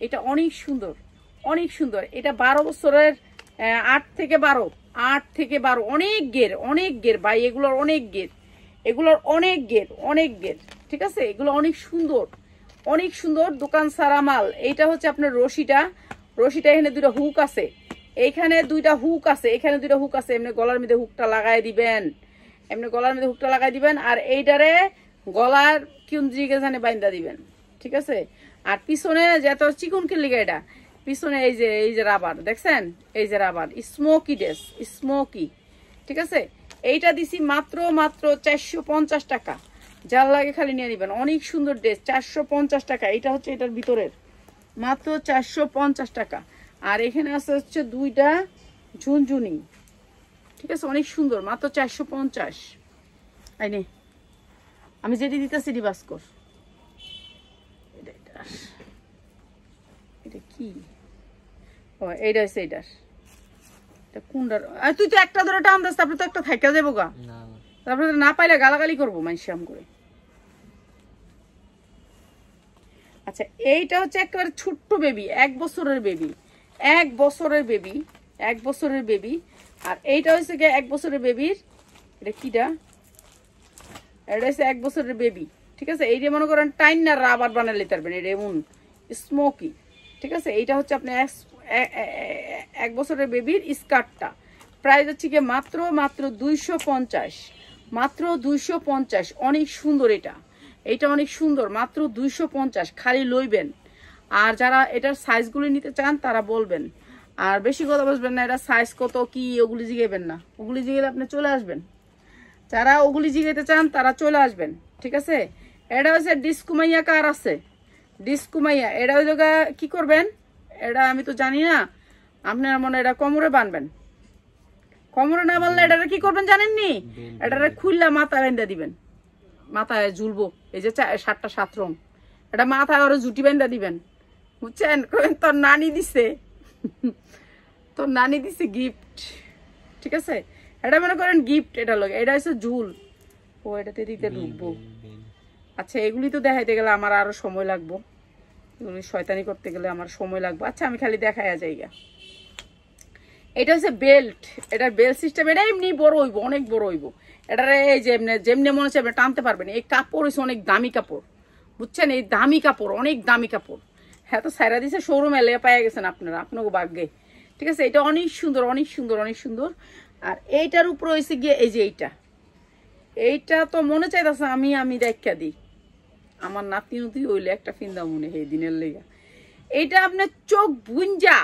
A: এটা অনেক সুন্দর, অনেক সুন্দর। এটা 12 বছরের 8 থেকে 12 অনেক গের ভাই, এগুলোর অনেক গের, এগুলোর অনেক গের, অনেক গের, ঠিক আছে? এগুলো অনেক সুন্দর, অনেক সুন্দর, দোকান সারা মাল। এইটা হচ্ছে আপনার রশিটা এখানে 2টা হুক আছে, এইখানে 2টা হুক আছে, এখানে 2টা হুক আছে, এমনি গলার মধ্যে হুকটা লাগাই দিবেন, এমনি গলার মধ্যে হুকটা লাগাই দিবেন, আর এইটারে গলার কিউনজিকে জানে বাইন্দা দিবেন, ঠিক আছে? আর পিছনে যত চিকন কিনলিগা, এটা পিছনে এই যে রাবার দেখছেন, এই যে রাবার স্মোকি ড্রেস, স্মোকি, ঠিক আছে? এইটা দিছি মাত্র 450 টাকা। যার লাগে খালি নিয়ে নিবেন, অনেক সুন্দর ড্রেস, 450 টাকা। এটা হচ্ছে এটার ভিতরের, মাত্র 450 টাকা। আর এখানে আছে হচ্ছে 2টা ঝুনঝুনি, ঠিক আছে? অনেক সুন্দর, মাত্র 450। আইনে আমি যেটি দিতেছি রিভার্স কর। এটা কি? ও এইটা হচ্ছে এইটার, এটা কোনটার? তুই তো একটা ধরে টান দাস, তারপরে তো একটা থাইকা যাবো গা, তারপরে না পাইলে গালাগালি করবো মাইশাম করে। আচ্ছা, এইটা হচ্ছে একেবারে ছোট্ট বেবি, 1 বছরের বেবি, 1 বছরের বেবি, 1 বছরের বেবি। আর এইটা হচ্ছে গিয়ে 1 বছরের বেবির, এটা কিটা? এটা হচ্ছে 1 বছরের বেবি, ঠিক আছে? এই যে মনে করেন টাইন না রাবার বানালে নিতে পারবেন, এটা এমন স্মোকি, ঠিক আছে? এইটা হচ্ছে আপনি 1 বছরের বেবির স্কার্টটা, প্রাইস হচ্ছে গিয়ে মাত্র 250, মাত্র 250। অনেক সুন্দর এটা, এইটা অনেক সুন্দর, মাত্র 250, খালি লইবেন। আর যারা এটার সাইজগুলি নিতে চান তারা বলবেন, আর বেশি কথা বলবেন না, এটা সাইজ কত কি ওগুলি জিগাইবেন না, ওগুলি জিগেলে আপনি চলে আসবেন। যারা ওগুলি জিগাইতে চান তারা চলে আসবেন, ঠিক আছে? এটা হচ্ছে ডিস্কুমাইয়া কার আছে, ডিস্কুমাইয়া, এটা ওই জায়গা কি করবেন, এটা আমি তো জানি না, আপনার মনে এটা কোমরে বানবেন, কোমরে না বানলে এটা কি করবেন জানেননি? এটা খুললা মাথায় বেঁধে দিবেন, মাথায় ঝুলবো, এই যে 7টা 7 রং, এটা মাথায় আরো জুটি বেঁধে দিবেন, বুঝছেন? তোর নানি দিছে, তোর নানি দিছে গিফট, ঠিক আছে? এটা মনে করেন গিফট, এটা লোক, এটা হচ্ছে ঝুল, ও এটাতে দিতে ঢুকবো। আচ্ছা, এগুলি তো দেখাইতে গেলে আমার আরো সময় লাগবো, এগুলি শয়তানি করতে গেলে আমার সময় লাগবে। আচ্ছা, আমি খালি দেখাইয়া যাইগা। এটা হচ্ছে বেল্ট, এটার বেল্ট সিস্টেম, এটা এমনি বড় হইব, অনেক বড় হইব। এটারে এই যে যেমনি মনে হচ্ছে টানতে পারবেন। এই কাপড় হচ্ছে অনেক দামি কাপড়, বুঝছেন? এই দামি কাপড়, অনেক দামি কাপড়। হ্যাঁ, তো সাইরা দিছে শোরুম এলে পাইয়া গেছেন আপনারা, আপনাকে ভাগ্যে, ঠিক আছে? এটা অনেক সুন্দর, অনেক সুন্দর, অনেক সুন্দর। আর এইটার উপর হয়েছে গিয়ে এই যে এইটা তো মনে চাইতেছে আমি দেখা দিই, আমার নাতি নুতি হইলে একটা ফিন্দা মনে এই দিনের লেগা। এইটা আপনার চোখ বুঞ্জা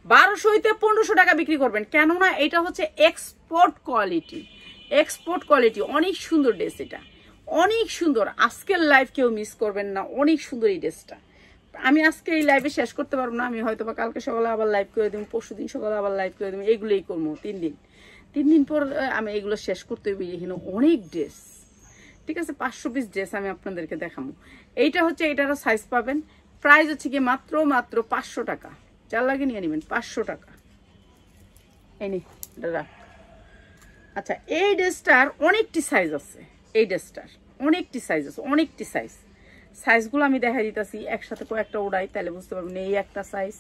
A: 1200 হইতে 1500 টাকা বিক্রি করবেন, কেননা এটা হচ্ছে এক্সপোর্ট কোয়ালিটি, এক্সপোর্ট কোয়ালিটি। অনেক সুন্দর ড্রেস, এটা অনেক সুন্দর। আজকের লাইভ কেউ মিস করবেন না, অনেক সুন্দর এই ড্রেসটা। আমি আজকে এই লাইভে শেষ করতে পারবো না, আমি হয়তো বা কালকে সকালে আবার লাইভ করে দেবো, পরশুদিন সকালে আবার লাইভ করে দেবো, এইগুলোই করবো 3 দিন পর আমি এগুলো শেষ করতে হবে। এখানে অনেক ড্রেস, ঠিক আছে? 500 পিস ড্রেস আমি আপনাদেরকে দেখাবো। এইটা হচ্ছে, এটারও সাইজ পাবেন, প্রাইস হচ্ছে কি মাত্র 500 টাকা। যার লাগে নিয়ে নেবেন, 500 টাকা। এই নে, এটা রাখ। আচ্ছা, এই ড্রেসটার অনেকটি সাইজ আছে, এই ড্রেসটার অনেকটি সাইজ আছে, অনেকটি সাইজগুলো আমি দেখাই দিতেছি, একসাথে কয়েকটা উড়াই তাহলে বুঝতে পারবেন। এই একটা সাইজ,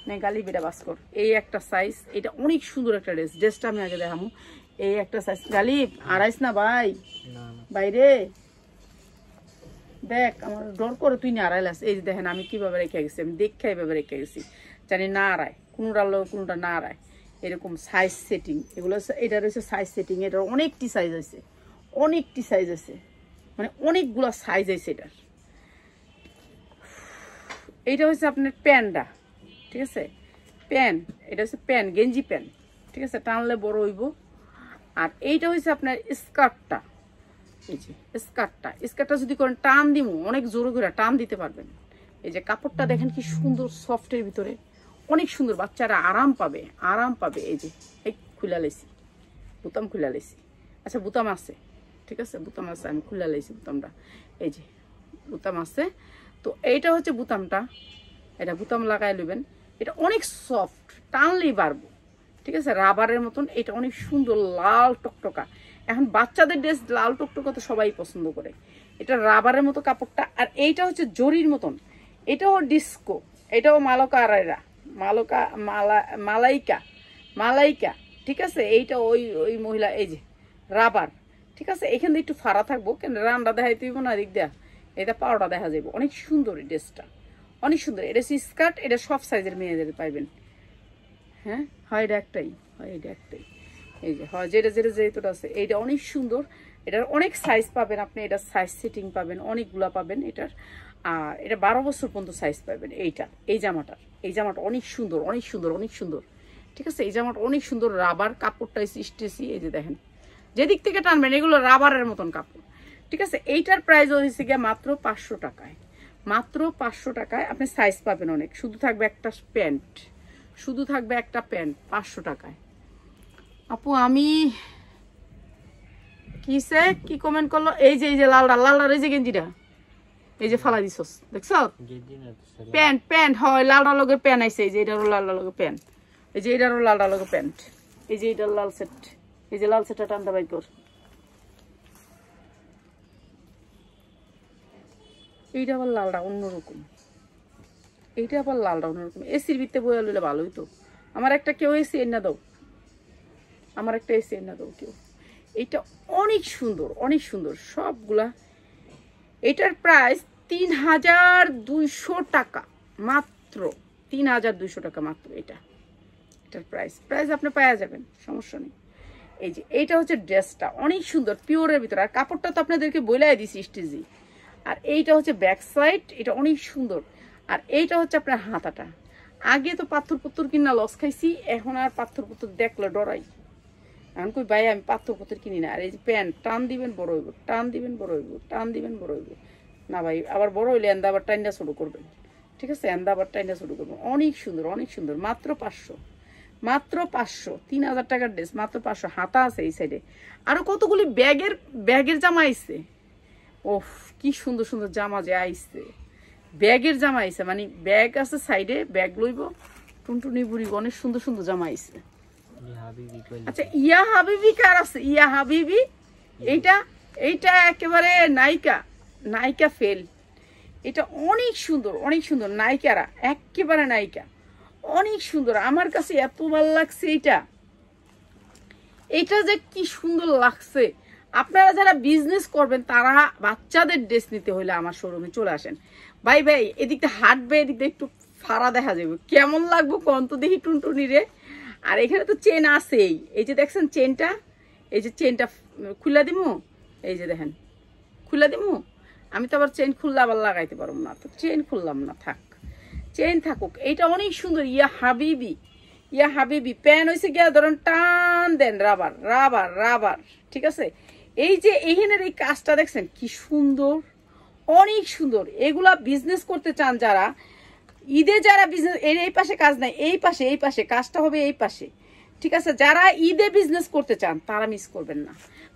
A: না গালি বেটা বাস্কর, এই একটা সাইজ। এটা অনেক সুন্দর একটা ড্রেসটা আমি আগে দেখাবো। এই একটা সাইজ, গালিব আড়াইস না ভাই, বাইরে দেখ, আমার ডর করে তুই না আড়াইলাস। এই যে দেখেন আমি কিভাবে রেখে গেছি, আমি দেখে এইভাবে রেখে গেছি, জানি না আড়ায়, কোনোটা লো কোনোটা না আড়ায়, এরকম সাইজ সেটিং। এগুলো এটা রয়েছে সাইজ সেটিং, এটার অনেকটি সাইজ আছে, অনেকটি সাইজ আছে, মানে অনেকগুলো সাইজ আছে এটার। এইটা হচ্ছে আপনার প্যান্টটা, ঠিক আছে? প্যান্ট, এটা হচ্ছে প্যান্ট, গেঞ্জি প্যান্ট, ঠিক আছে? টানলে বড় হইব। আর এইটা হচ্ছে আপনার স্কার্টটা, এই যে স্কার্টটা যদি করেন টান দিব, অনেক জোরে করে টান দিতে পারবেন। এই যে কাপড়টা দেখেন কি সুন্দর, সফটের ভিতরে অনেক সুন্দর, বাচ্চারা আরাম পাবে, আরাম পাবে। এই যে এই খুলা লেছি, বুতাম খুলা লেছি। আচ্ছা, বুতাম আছে, ঠিক আছে? বুতাম আছে, আমি খুলা লেছি বুতামটা, এই যে বুতাম আছে। তো এইটা হচ্ছে বুতামটা, এটা বুতাম লাগাই নেবেন। এটা অনেক সফট, টানলেই পারবো, ঠিক আছে, রাবারের মতন। এটা অনেক সুন্দর লাল টকটকা। এখন বাচ্চাদের ড্রেস লাল টকটকা তো সবাই পছন্দ করে। এটা রাবারের মতো কাপড়টা। আর এইটা হচ্ছে জরির মতন, এটাও ডিস্কো, এটাও মালকা আড়াইরা, মালাইকা, ঠিক আছে। এইটা ওই ওই মহিলা, এই যে রাবার, ঠিক আছে। এখান দিয়ে একটু ফাড়া থাকবো, কেন রান্না দেখাই তুইব না, দিক দেয়া এটা পাওয়াটা দেখা যাবে। অনেক সুন্দর এই ড্রেসটা, অনেক সুন্দর। এটা স্কার্ট, এটা সব সাইজের মেয়েদের পাইবেন। হ্যাঁ, হয় এটা একটাই, হয় এটা একটাই, এই যে হয় যেটা যেটা যেহেতুটা আছে। এইটা অনেক সুন্দর, এটার অনেক সাইজ পাবেন আপনি, এটা সাইজ সেটিং পাবেন, অনেকগুলা পাবেন এটার। আর এটা 12 বছর পর্যন্ত সাইজ পাবেন। এইটা, এই জামাটা অনেক সুন্দর, অনেক সুন্দর, অনেক সুন্দর, ঠিক আছে। এই জামাটা অনেক সুন্দর, রাবার কাপড়টা স্টেসি, এই যে দেখেন, যেদিক থেকে টানবেন এগুলো রাবারের মতন কাপড়, ঠিক আছে। এইটার প্রাইস হয়েছে গিয়ে মাত্র 500 টাকায়, মাত্র 500 টাকায় আপনি সাইজ পাবেন অনেক। শুধু থাকবে একটা প্যান্ট, শুধু থাকবে একটা প্যান্ট 500 টাকায়। আপু আমি কিসে কি কমেন্ট করলো, এই যে লালটা, এই যে গেঞ্জিটা, এই যে ফালা দিছস, দেখছ প্যান্ট, প্যান্ট হয় লালটা লগে প্যান্ট আইছে, এই যে এটারও লালটা লগে প্যান্ট, এই যে এটারও লালটা লগে প্যান্ট, এই যে এটার লাল সেট, এই যে লাল সেটটা টানতে বাই কর। এইটা আবার লালটা অন্যরকম, এইটা আবার লালটা অন্যরকম। এসির ভিতরে বয়ে লইলে ভালোই তো। আমার একটা কেউ এসি এনে দাও, আমার একটা এসি এনে দাও কেউ। এইটা অনেক সুন্দর, অনেক সুন্দর সবগুলা। এটার প্রাইস 3200 টাকা মাত্র, 3200 টাকা মাত্র। এটার প্রাইস আপনি পাওয়া যাবেন, সমস্যা নেই। এই যে এইটা হচ্ছে ড্রেসটা অনেক সুন্দর, পিওরের ভিতরে। আর কাপড়টা তো আপনাদেরকে বলাই দিছি স্টিজি। আর এইটা হচ্ছে ব্যাক সাইড, এটা অনেক সুন্দর। আর এইটা হচ্ছে আপনার হাতাটা। আগে তো পাথর পুত্তর কিনা লস খাইছি, এখন আর পাথর পুত্তর দেখলে ডরাই। এখন কই ভাই আমি পাথর পুত্তর কিনি না। আর এই যে প্যান্ট টান দিবেন বড় হইব, টান দিবেন বড় হইব, টান দিবেন বড় হইব না ভাই। আবার বড় হইলে এন্দা আবার টাইনটা শুরু করবেন, ঠিক আছে, এন্দা আবার টাইনটা শুরু করবেন। অনেক সুন্দর, অনেক সুন্দর, মাত্র 500, মাত্র 500, 3000 টাকার ড্রেস মাত্র 500। হাতা আছে এই সাইডে। আরো কতগুলি ব্যাগের জামা আইছে। ওফ কি সুন্দর সুন্দর জামা যে আইছে, ব্যাগের জামা আইছে, মানে ব্যাগ আছে সাইডে, ব্যাগ লইব, টুনটুনি বুড়ি, অনেক সুন্দর সুন্দর জামা আইছে। আচ্ছা ইয়া হাবিবি কার আছে? ইয়া হাবিবি, এইটা একেবারে নায়িকা ফেল। এটা অনেক সুন্দর, অনেক সুন্দর, নায়িকারা একেবারে নায়িকা, অনেক সুন্দর। আমার কাছে এত ভালো লাগছে এইটা যে কি সুন্দর লাগছে। আপনারা যারা বিজনেস করবেন তারা বাচ্চাদের ড্রেস নিতে হইলে আমার শোরুমে চলে আসেন। ভাই এদিকটা হাঁটবে, এদিকটা একটু ফাড়া দেখা যাবে, কেমন লাগবো কোন তো দেখি টুনটুনি রে। আর এখানে তো চেন আছেই, এই যে দেখছেন চেনটা, এই যে চেনটা খুলে দিমু, এই যে দেখেন খুলে দিমু। আমি তো আবার চেন খুললে আবার লাগাইতে পারবো না, তো চেন খুললাম না, থাক চেন থাকুক। এইটা অনেক সুন্দর, ইয়া হাবিবি প্যান হয়েছে গিয়া ধরেন টান দেন, রাবার, ঠিক আছে। এই যে এইখানের এই কাজটা দেখছেন কি সুন্দর, অনেক সুন্দর। এগুলা বিজনেস করতে চান যারা, ঈদে যারা বিজনেস, এই পাশে কাজ নাই, এই পাশে কাজটা হবে, এই পাশে, ঠিক আছে। যারা ঈদে বিজনেস করতে চান তারা মিস করবেন না।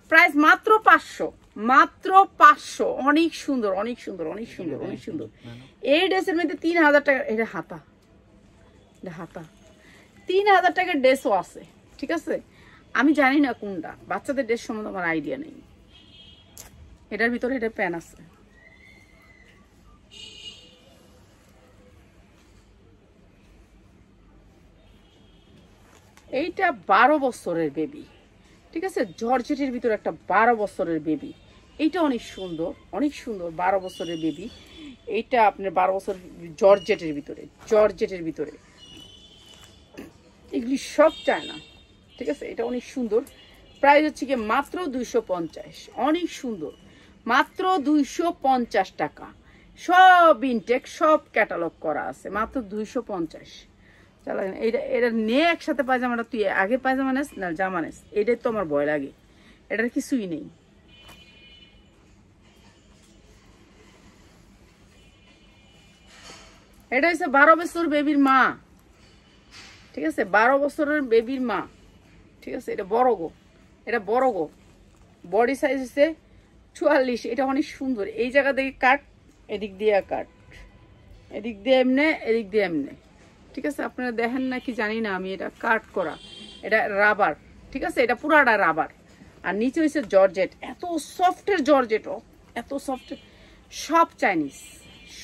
A: প্রাইস মাত্র 500, মাত্র 500। অনেক সুন্দর, অনেক সুন্দর, অনেক সুন্দর, অনেক সুন্দর। এই ড্রেসের মধ্যে 3000 টাকা, এটা হাতা 3000 টাকার ড্রেসও আছে, ঠিক আছে। আমি জানি না কোনটা, বাচ্চাদের ড্রেস সম্বন্ধে আমার আইডিয়া নেই। এটার ভিতরে এটা প্যান আছে। এইটা 12 বছরের বেবি, ঠিক আছে, জর্জেটের ভিতরে একটা 12 বছরের বেবি। এইটা অনেক সুন্দর, অনেক সুন্দর, 12 বছরের বেবি। এইটা আপনার 12 বছর জর্জেটের ভিতরে, এগুলি সব চায় না, ঠিক আছে। এটা অনেক সুন্দর, প্রাইস হচ্ছে কি মাত্র 250, অনেক সুন্দর, মাত্র 250 টাকা। সব ইনটেক, সব ক্যাটালগ করা আছে, মাত্র 250। চালান এটা নিয়ে একসাথে পায়জামাটা, তুই আগে পায়জামা নেস না জামা নেস, এটাই তো আমার ভয় লাগে, এটার কিছুই নেই। এটা হচ্ছে 12 বছর বেবির মা, ঠিক আছে, 12 বছরের বেবির মা, ঠিক আছে। এটা বড় গো, বডি সাইজ হচ্ছে 44। এটা অনেক সুন্দর, এই জায়গা থেকে কাট, এদিক দিয়ে কাট, এদিক দিয়ে এমনে, এদিক দিয়ে এমনে, ঠিক আছে? আপনারা দেখেন না কি জানি না আমি, এটা কাট করা, এটা রাবার, ঠিক আছে? এটা পুরাটা রাবার, আর নিচে হয়েছে জর্জেট, এত সফটের জর্জেট, এত সফট, সব চাইনিজ,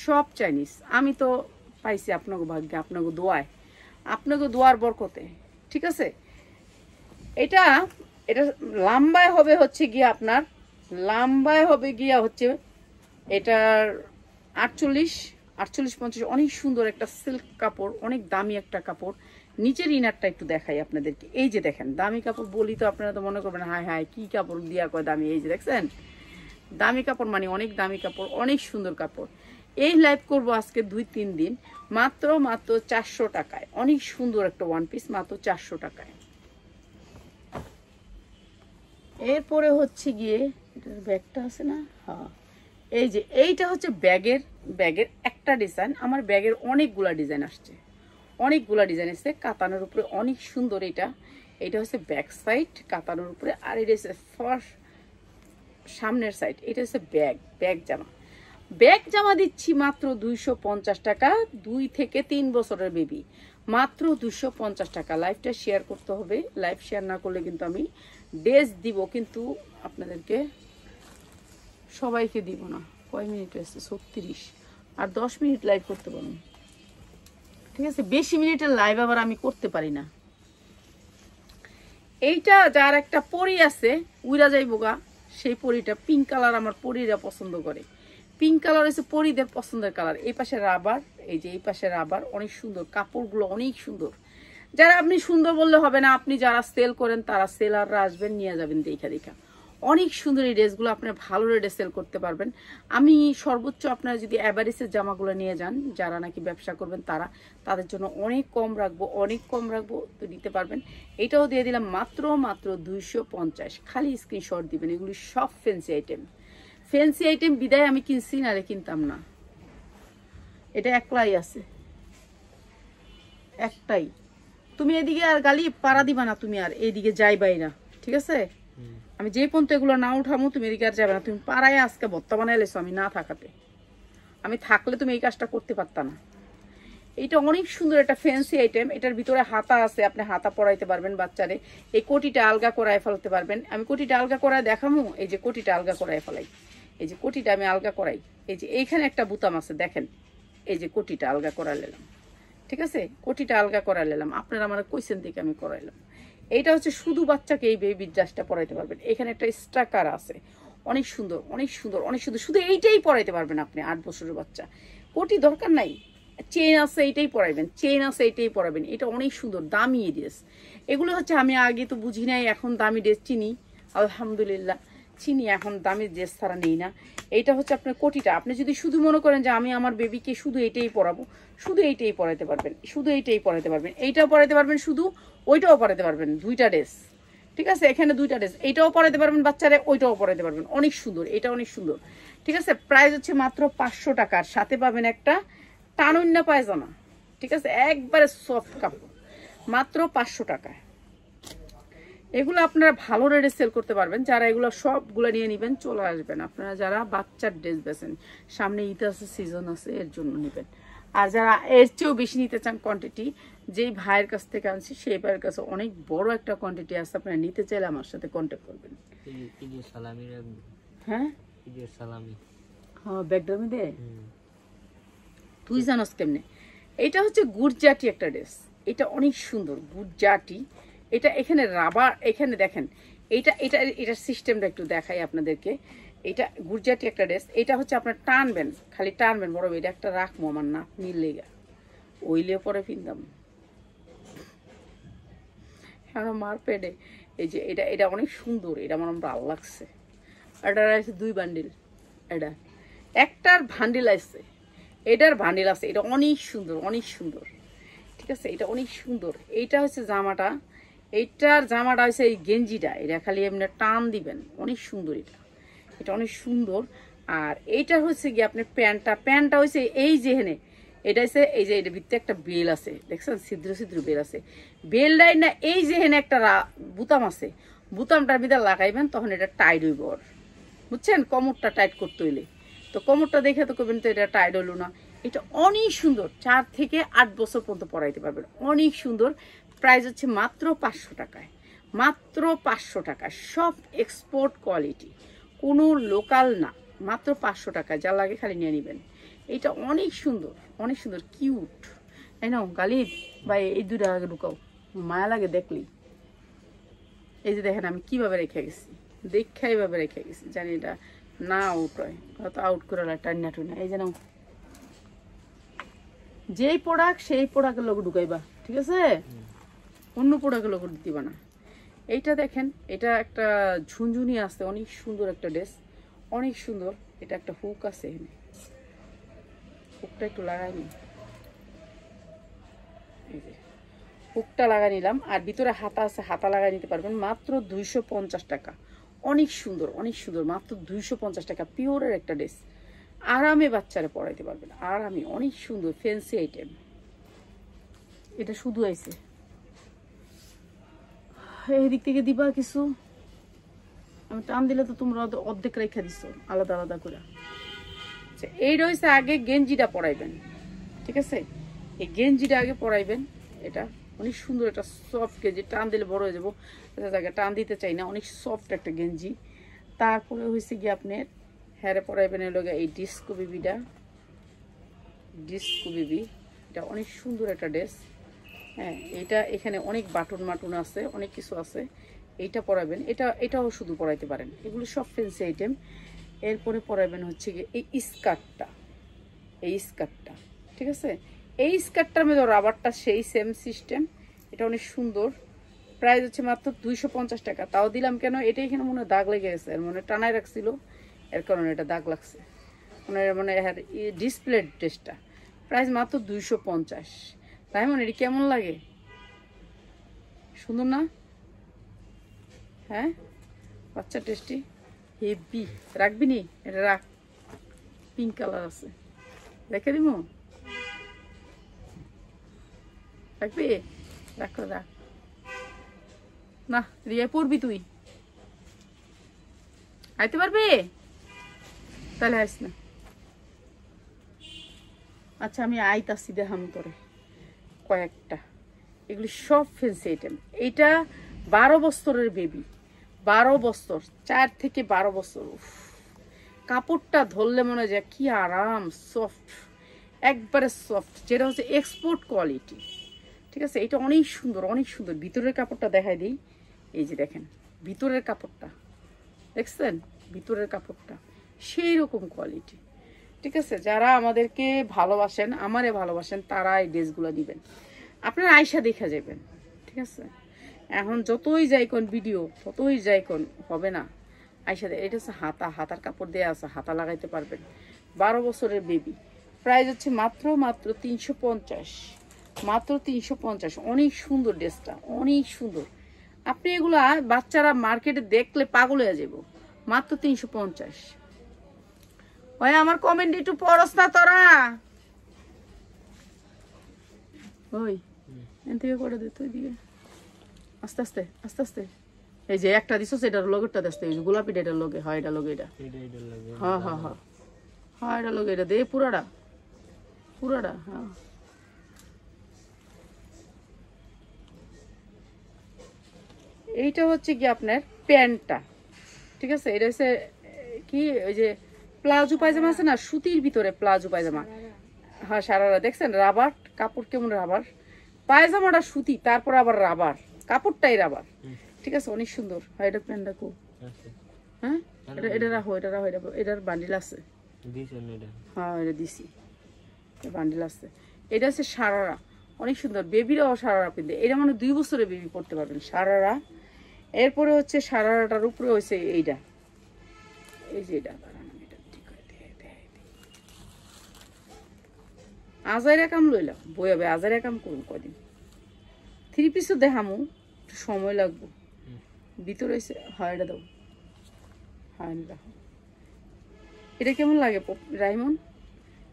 A: সব চাইনিজ। আমি তো পাইছি আপনাকে ভাগ্যে, আপনাকে দোয়ায়, আপনাকে দোয়ার বরকতে, ঠিক আছে? এটা এটা লম্বায় হবে হচ্ছে গিয়ে আপনার, লম্বায় হবে গিয়া হচ্ছে এটার 48-50, অনেক সুন্দর একটা সিল্ক কাপড়, অনেক দামি একটা কাপড়। নিচের ইনারটা একটু দেখাই আপনাদেরকে, এই যে দেখেন দামি কাপড় বলি তো আপনারা তো মনে করবেন হায় হায় কি কাপড় দিয়া কয় দামি, এই যে দেখছেন দামি কাপড় মানে অনেক দামি কাপড়, অনেক সুন্দর কাপড়। এই লাইভ করব আজকে 2-3 দিন, মাত্র 400 টাকায়, অনেক সুন্দর একটা ওয়ান পিস, মাত্র 400 টাকায়। এরপরে হচ্ছে গিয়ে এটার ব্যাগটা আছে না, হ্যাঁ এই যে এইটা হচ্ছে ব্যাগের একটা ডিজাইন। আমার ব্যাগের অনেকগুলা ডিজাইন আসছে, অনেকগুলা ডিজাইন এসছে কাতানোর উপরে, অনেক সুন্দর। এটা হচ্ছে ব্যাক সাইড কাতানোর উপরে, আর এটা হচ্ছে ফার্স্ট সামনের সাইড। এটা হচ্ছে ব্যাগ জামা দিচ্ছি মাত্র 250 টাকা, 2 থেকে 3 বছরের বেবি, মাত্র 250 টাকা। লাইভটা শেয়ার করতে হবে, লাইভ শেয়ার না করলে কিন্তু আমি ড্রেস দিব, কিন্তু আপনাদেরকে সবাইকে দিব না। কয় মিনিট হয়েছে? 36, আর 10 মিনিট লাইভ করতে পারবো, ঠিক আছে? বেশি মিনিটের লাইভ আবার আমি করতে পারি না। এইটা যার একটা পরি আছে উইরা যাইবো গা, সেই পরিটা পিঙ্ক কালার, আমার পরিরা পছন্দ করে। পিঙ্ক কালার হচ্ছে পরিদের পছন্দের কালার। এই পাশে রাবার, এই যে এই পাশে রাবার, অনেক সুন্দর কাপড়গুলো, অনেক সুন্দর। যারা আপনি সুন্দর বললে হবে না, আপনি যারা সেল করেন তারা সেলাররা আসবেন, নিয়ে যাবেন দেখা। অনেক সুন্দর এই ড্রেসগুলো, আপনারা ভালো রেটে সেল করতে পারবেন। আমি সর্বোচ্চ আপনারা যদি অ্যাভারেজের জামাগুলো নিয়ে যান, যারা নাকি ব্যবসা করবেন তাদের জন্য অনেক কম রাখবো, তো নিতে পারবেন। এটাও দিয়ে দিলাম মাত্র 250, খালি স্ক্রিনশট দিবেন। এগুলি সব ফ্যান্সি আইটেম বিদায় আমি কিনছি, নারে কিনতাম না। এটা একলাই আছে, একটাই। তুমি এদিকে আর গালি পাড়া দিবা না, তুমি আর এইদিকে যাইবাই না, ঠিক আছে? আমি যে পর্যন্ত এগুলো না উঠামো তুমি এদিকে আর যাবে না। তুমি পাড়ায় আজকে ভর্তা বানাই লেছো আমি না থাকাতে, আমি থাকলে তুমি এই কাজটা করতে পারতা না। এইটা অনেক সুন্দর একটা ফ্যান্সি আইটেম, এটার ভিতরে হাতা আছে, আপনি হাতা পরাইতে পারবেন বাচ্চারে। এই কোটিটা আলগা করায় ফেলতে পারবেন। আমি কোটিটা আলগা করায় দেখামু, এই যে কোটিটা আলগা করায় ফেলাই, এই যে কোটিটা আমি আলগা করাই, এই যে এইখানে একটা বুতাম আছে দেখেন, এই যে কোটিটা আলগা করা নিলাম, ঠিক আছে? কোটিটা আলগা করা নিলাম, আপনারা আমার কইছেন থেকে আমি করাইলাম। এইটা হচ্ছে শুধু বাচ্চাকে এই বেবির ড্রেসটা পরাইতে পারবেন। এখানে একটা স্ট্রাকার আছে, অনেক সুন্দর, শুধু এইটাই পরাইতে পারবেন আপনি। 8 বছরের বাচ্চা, কোটি দরকার নাই, চেইন আছে এইটাই পরাইবেন, এটা অনেক সুন্দর দামি ড্রেস। এগুলো হচ্ছে আমি আগে তো বুঝি নাই, এখন দামি ড্রেস চিনি, আলহামদুলিল্লাহ চিনি, এখন দামি ড্রেস ছাড়া নেই না। এইটা হচ্ছে আপনার কোটিটা। আপনি যদি শুধু মনে করেন যে আমি আমার বেবিকে শুধু এইটাই পরাবো, শুধু এইটাই পরাইতে পারবেন, এইটাও পরাইতে পারবেন, শুধু ওইটাও পরাইতে পারবেন, 2টা ড্রেস, ঠিক আছে? এখানে 2টা ড্রেস, এইটাও পরাইতে পারবেন বাচ্চারে, ওইটাও পরাইতে পারবেন, অনেক সুন্দর, এটা অনেক সুন্দর, ঠিক আছে? প্রাইস হচ্ছে মাত্র 500 টাকার, সাথে পাবেন একটা টানুন্না পায়জামা, ঠিক আছে? একবারে সফট কাপড়, মাত্র 500 টাকায়। এগুলো আপনারা ভালো রেটে সেল করতে পারবেন। যারা এগুলো সবগুলো নিয়ে নেবেন, চলে আসবেন। আপনারা যারা বাচ্চার ড্রেস বেছেন, সামনে ঈদ আছে, সিজন আছে, এর জন্য নেবেন। আর যারা এর চেয়েও বেশি নিতে চান কোয়ান্টিটি, যেই ভাইয়ের কাছ থেকে আনছি সেই ভাইয়ের কাছে অনেক বড় একটা কোয়ান্টিটি আছে, আপনারা নিতে চাইলে আমার সাথে কন্ট্যাক্ট করবেন। হ্যাঁ হ্যাঁ, ব্যাগডামি দে তুই জানোস কেমনে। এটা হচ্ছে গুরজাটি একটা ড্রেস, এটা অনেক সুন্দর গুরজাটি। এটা এখানে রাবার, এখানে দেখেন এটার সিস্টেমটা একটু দেখাই আপনাদেরকে। এটা গুরজাটি একটা ড্রেস, এটা হচ্ছে আপনার টানবেন, খালি টানবেন বড়। এটা একটা রাখবো আমার না নীলেগা, ওইলে পরে পিনতাম এখন মার পেডে। এই যে এটা অনেক সুন্দর, এটা আমার ভালো লাগছে। এটার আছে 2 বান্ডিল, এটা একটার ভান্ডিল আছে, এটার ভান্ডিল আছে। এটা অনেক সুন্দর, ঠিক আছে? এটা অনেক সুন্দর। এইটা হচ্ছে জামাটা, এইটার জামাটা হচ্ছে এই গেঞ্জিটা, এটা খালি এমনি টান দিবেন, অনেক সুন্দর। এটা অনেক সুন্দর। আর এইটা হচ্ছে কি আপনার প্যান্টটা হচ্ছে এই যে হেনে, এটা হচ্ছে এই যে এটা ভিতরে একটা বেল আছে, দেখছেন? ছিদ্র বেল আছে, বেলটাই না এই যে হেনে একটা বুতাম আছে, বুতামটার ভিতরে লাগাইবেন, তখন এটা টাইট হইব, বুঝছেন? কোমরটা টাইট করতে হইলে তো কোমরটা দেখে তো করবেন তো এটা টাইট হইলো না। এটা অনেক সুন্দর, 4 থেকে 8 বছর পর্যন্ত পরাইতে পারবেন, অনেক সুন্দর। প্রাইস হচ্ছে মাত্র 500 টাকায়, মাত্র 500 টাকা, সব এক্সপোর্ট কোয়ালিটি, কোনো লোকাল না, মাত্র 500 টাকা। যা লাগে খালি নিয়ে নেবেন। এটা অনেক সুন্দর, অনেক সুন্দর, কিউট। এই নাও গালিব ভাই, এই দুটা আগে ঢুকাও, মায়া লাগে দেখলি। এই যে দেখেন আমি কিভাবে রেখে গেছি, দেখা এইভাবে রেখে গেছি, জানি এটা না আউট হয়, হয়তো আউট করে টান্না টুনা। এই যে নাও, যেই প্রোডাক্ট সেই প্রোডাক্টের লোক ঢুকাইবা, ঠিক আছে, অন্য প্রোডাক্টের লোক দিবা না। এইটা দেখেন, এটা একটা ঝুনঝুনি আছে, অনেক সুন্দর একটা ড্রেস, অনেক সুন্দর। এটা একটা হুক আছে, এখানে হুকটা একটু লাগাই নি, এই যে হুকটা লাগাই নিলাম। আর ভিতরে হাতা আছে, হাতা লাগাই নিতে পারবেন, মাত্র 250 টাকা। অনেক সুন্দর, অনেক সুন্দর, মাত্র 250 টাকা। পিওরের একটা ড্রেস, আরামে বাচ্চারা পরাইতে পারবেন, আরামে, অনেক সুন্দর ফ্যান্সি আইটেম। এটা শুধু আইছে, এই দিক থেকে দিবা কিছু, আমি টান দিলে তো তোমরা অর্ধেক রেখে দিচ্ছ আলাদা আলাদা করে। আচ্ছা, এই রয়েছে, আগে গেঞ্জিটা পরাইবেন, ঠিক আছে, এই গেঞ্জিটা আগে পরাইবেন। এটা অনেক সুন্দর, এটা সফট গেঞ্জি, টান দিলে বড় হয়ে যাবো, জায়গায় টান দিতে চাই না, অনেক সফট একটা গেঞ্জি। তারপরে হয়েছে গিয়ে আপনার হ্যারে পরাইবেন এর লগে এই ডিস্কো বেবিটা, ডিস্কো বেবি, এটা অনেক সুন্দর একটা ড্রেস। হ্যাঁ, এটা এখানে অনেক বাটন মাটন আছে, অনেক কিছু আছে, এইটা পরাবেন। এটাও শুধু পরাইতে পারেন, এগুলো সব ফ্যান্সি আইটেম। এরপরে পরাবেন হচ্ছে গিয়ে এই স্কার্টটা, এই স্কার্টটা, ঠিক আছে, এই স্কার্টটার মধ্যে রাবারটা সেই সেম সিস্টেম, এটা অনেক সুন্দর। প্রাইস হচ্ছে মাত্র 250 টাকা। তাও দিলাম কেন, এটা এখানে মনে হয় দাগ লেগে গেছে, এর মনে টানায় রাখছিল, এর কারণে এটা দাগ লাগছে, মানে ডিসপ্লে ড্রেসটা। প্রাইস মাত্র 250। তাই মানে এটা কেমন লাগে, সুন্দর না? হ্যাঁ, বাচ্চা টেস্টি, হেভি। রাখবি নি? এটা রাখ, পিঙ্ক কালার আছে, রেখে দিব, রাখবি? রাখ, রাখ না, রিয়া পড়বি তুই, আইতে পারবি? তাহলে আইস না। আচ্ছা, আমি আইতাছি, দেখাম তোরে কয়েকটা, এগুলি সব ফ্যান্সি আইটেম। এইটা 12 বছরের বেবি, 12 বছর, 4 থেকে 12 বছর। কাপড়টা ধরলে মনে হয় কি আরাম, সফট, একবারে সফট, যেটা হচ্ছে এক্সপোর্ট কোয়ালিটি, ঠিক আছে। এটা অনেক সুন্দর, অনেক সুন্দর। ভিতরের কাপড়টা দেখাই দিই, এই যে দেখেন ভিতরের কাপড়টা, দেখছেন ভিতরের কাপড়টা সেই রকম কোয়ালিটি, ঠিক আছে। যারা আমাদেরকে ভালোবাসেন, আমারে ভালোবাসেন, তারা এই ড্রেসগুলো দিবেন, আপনারা আয়সা দেখা যাবেন, ঠিক আছে। এখন যতই যাই কোন ভিডিও, ততই যাই কোন হবে না, আয়সা। এটা হচ্ছে হাতা, হাতার কাপড় দেওয়া আছে, হাতা লাগাইতে পারবেন। 12 বছরের বেবি, প্রাইস হচ্ছে মাত্র 350, মাত্র 350। অনেক সুন্দর ড্রেসটা, অনেক সুন্দর। আপনি এগুলা বাচ্চারা মার্কেটে দেখলে পাগল হয়ে যাব, মাত্র 350। ওই আমার কমেন্ট একটু পড়স না তোরা, ওই এন থেকে করে দে তুই দিকে, আস্তে আস্তে আস্তে আস্তে। এই যে একটা দিছো, এটার লগেরটা দেখতে, এই যে গোলাপিটা এটার লগে, হয় এটা লগে, এটা হ্যাঁ হ্যাঁ হ্যাঁ হ্যাঁ, এটা লগে, এটা দে পুরাটা, পুরাটা, হ্যাঁ। এইটা হচ্ছে কি আপনার প্যান্টটা, ঠিক আছে। এটা হচ্ছে কি, ওই যে প্লাজো পায়জামা আছে না, সুতির ভিতরে প্লাজো পায়জামা, হ্যাঁ সারারা, দেখছেন রাবার কাপড় কেমন, রাবার পায়জামাটা সুতি, তারপর আবার রাবার, কাপড়টাই রাবার, ঠিক আছে, অনেক সুন্দর। হ্যাঁ, এটা প্যান্টটা কো, হ্যাঁ এটা রাখো, এটা রাখো, এটার বান্ডিল আছে, হ্যাঁ এটা দিছি, বান্ডিল আছে। এটা হচ্ছে সারারা, অনেক সুন্দর, বেবিরাও সারারা পিনতে, এটা মানে 2 বছরের বেবি পড়তে পারবেন সারারা। এরপরে হচ্ছে সারারাটার উপরে হয়েছে এইটা, এই যে এটা আজাইরা কাম লইলাম, বইয়াবে আজাইরা কাম করুন কদিন। 3 পিসও দেখামু, একটু সময় লাগবো। ভিতরে এসে হয়, এটা দাও, হয় দেখো, এটা কেমন লাগে রাইমন?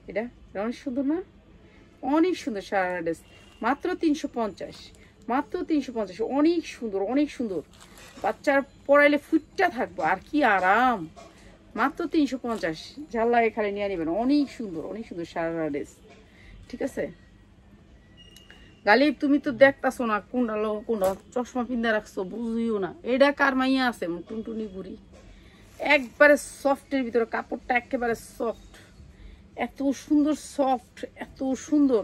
A: এটা অনেক সুন্দর না, অনেক সুন্দর সারারা ড্রেস, মাত্র 350, মাত্র 350। অনেক সুন্দর, অনেক সুন্দর, বাচ্চার পরাইলে ফুটটা থাকবো, আর কি আরাম, মাত্র 350, যার লাগে খালি নিয়ে নেবেন। অনেক সুন্দর সারারা ড্রেস, ঠিক আছে। গালিব তুমি তো দেখতাছো না কোনটা লো কোনটা, চশমা পিন্দা রাখছো বুঝিও না। এটা কার মাইয়া আছে টুনটুনি বুড়ি, একবারে সফটের ভিতরে, কাপড়টা একেবারে সফট, এত সুন্দর সফট, এত সুন্দর,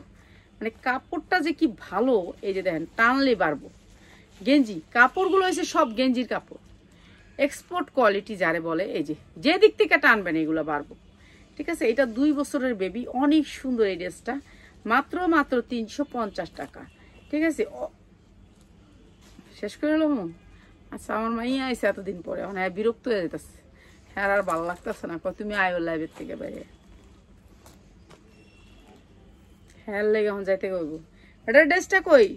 A: মানে কাপড়টা যে কি ভালো। এই যে দেখেন টানলে বাড়বো। গেঞ্জি কাপড়গুলো এসে সব গেঞ্জির কাপড়, এক্সপোর্ট কোয়ালিটি যারে বলে। এই যে দিক থেকে টানবেন এগুলো বাড়বো, ঠিক আছে। এটা 2 বছরের বেবি, অনেক সুন্দর এই ড্রেসটা, মাত্র 350 টাকা, ঠিক আছে। শেষ করে এলো। আচ্ছা আমার মাইয়া আইসে এতদিন পরে, হ্যাঁ বিরক্ত হয়ে যেতেছে, হ্যাঁ আর ভালো লাগতেছে না, তুমি আয়ো লাইভের থেকে বাইরে, হ্যাঁ লেগে এখন যাইতে কইব। এটার ড্রেসটা কই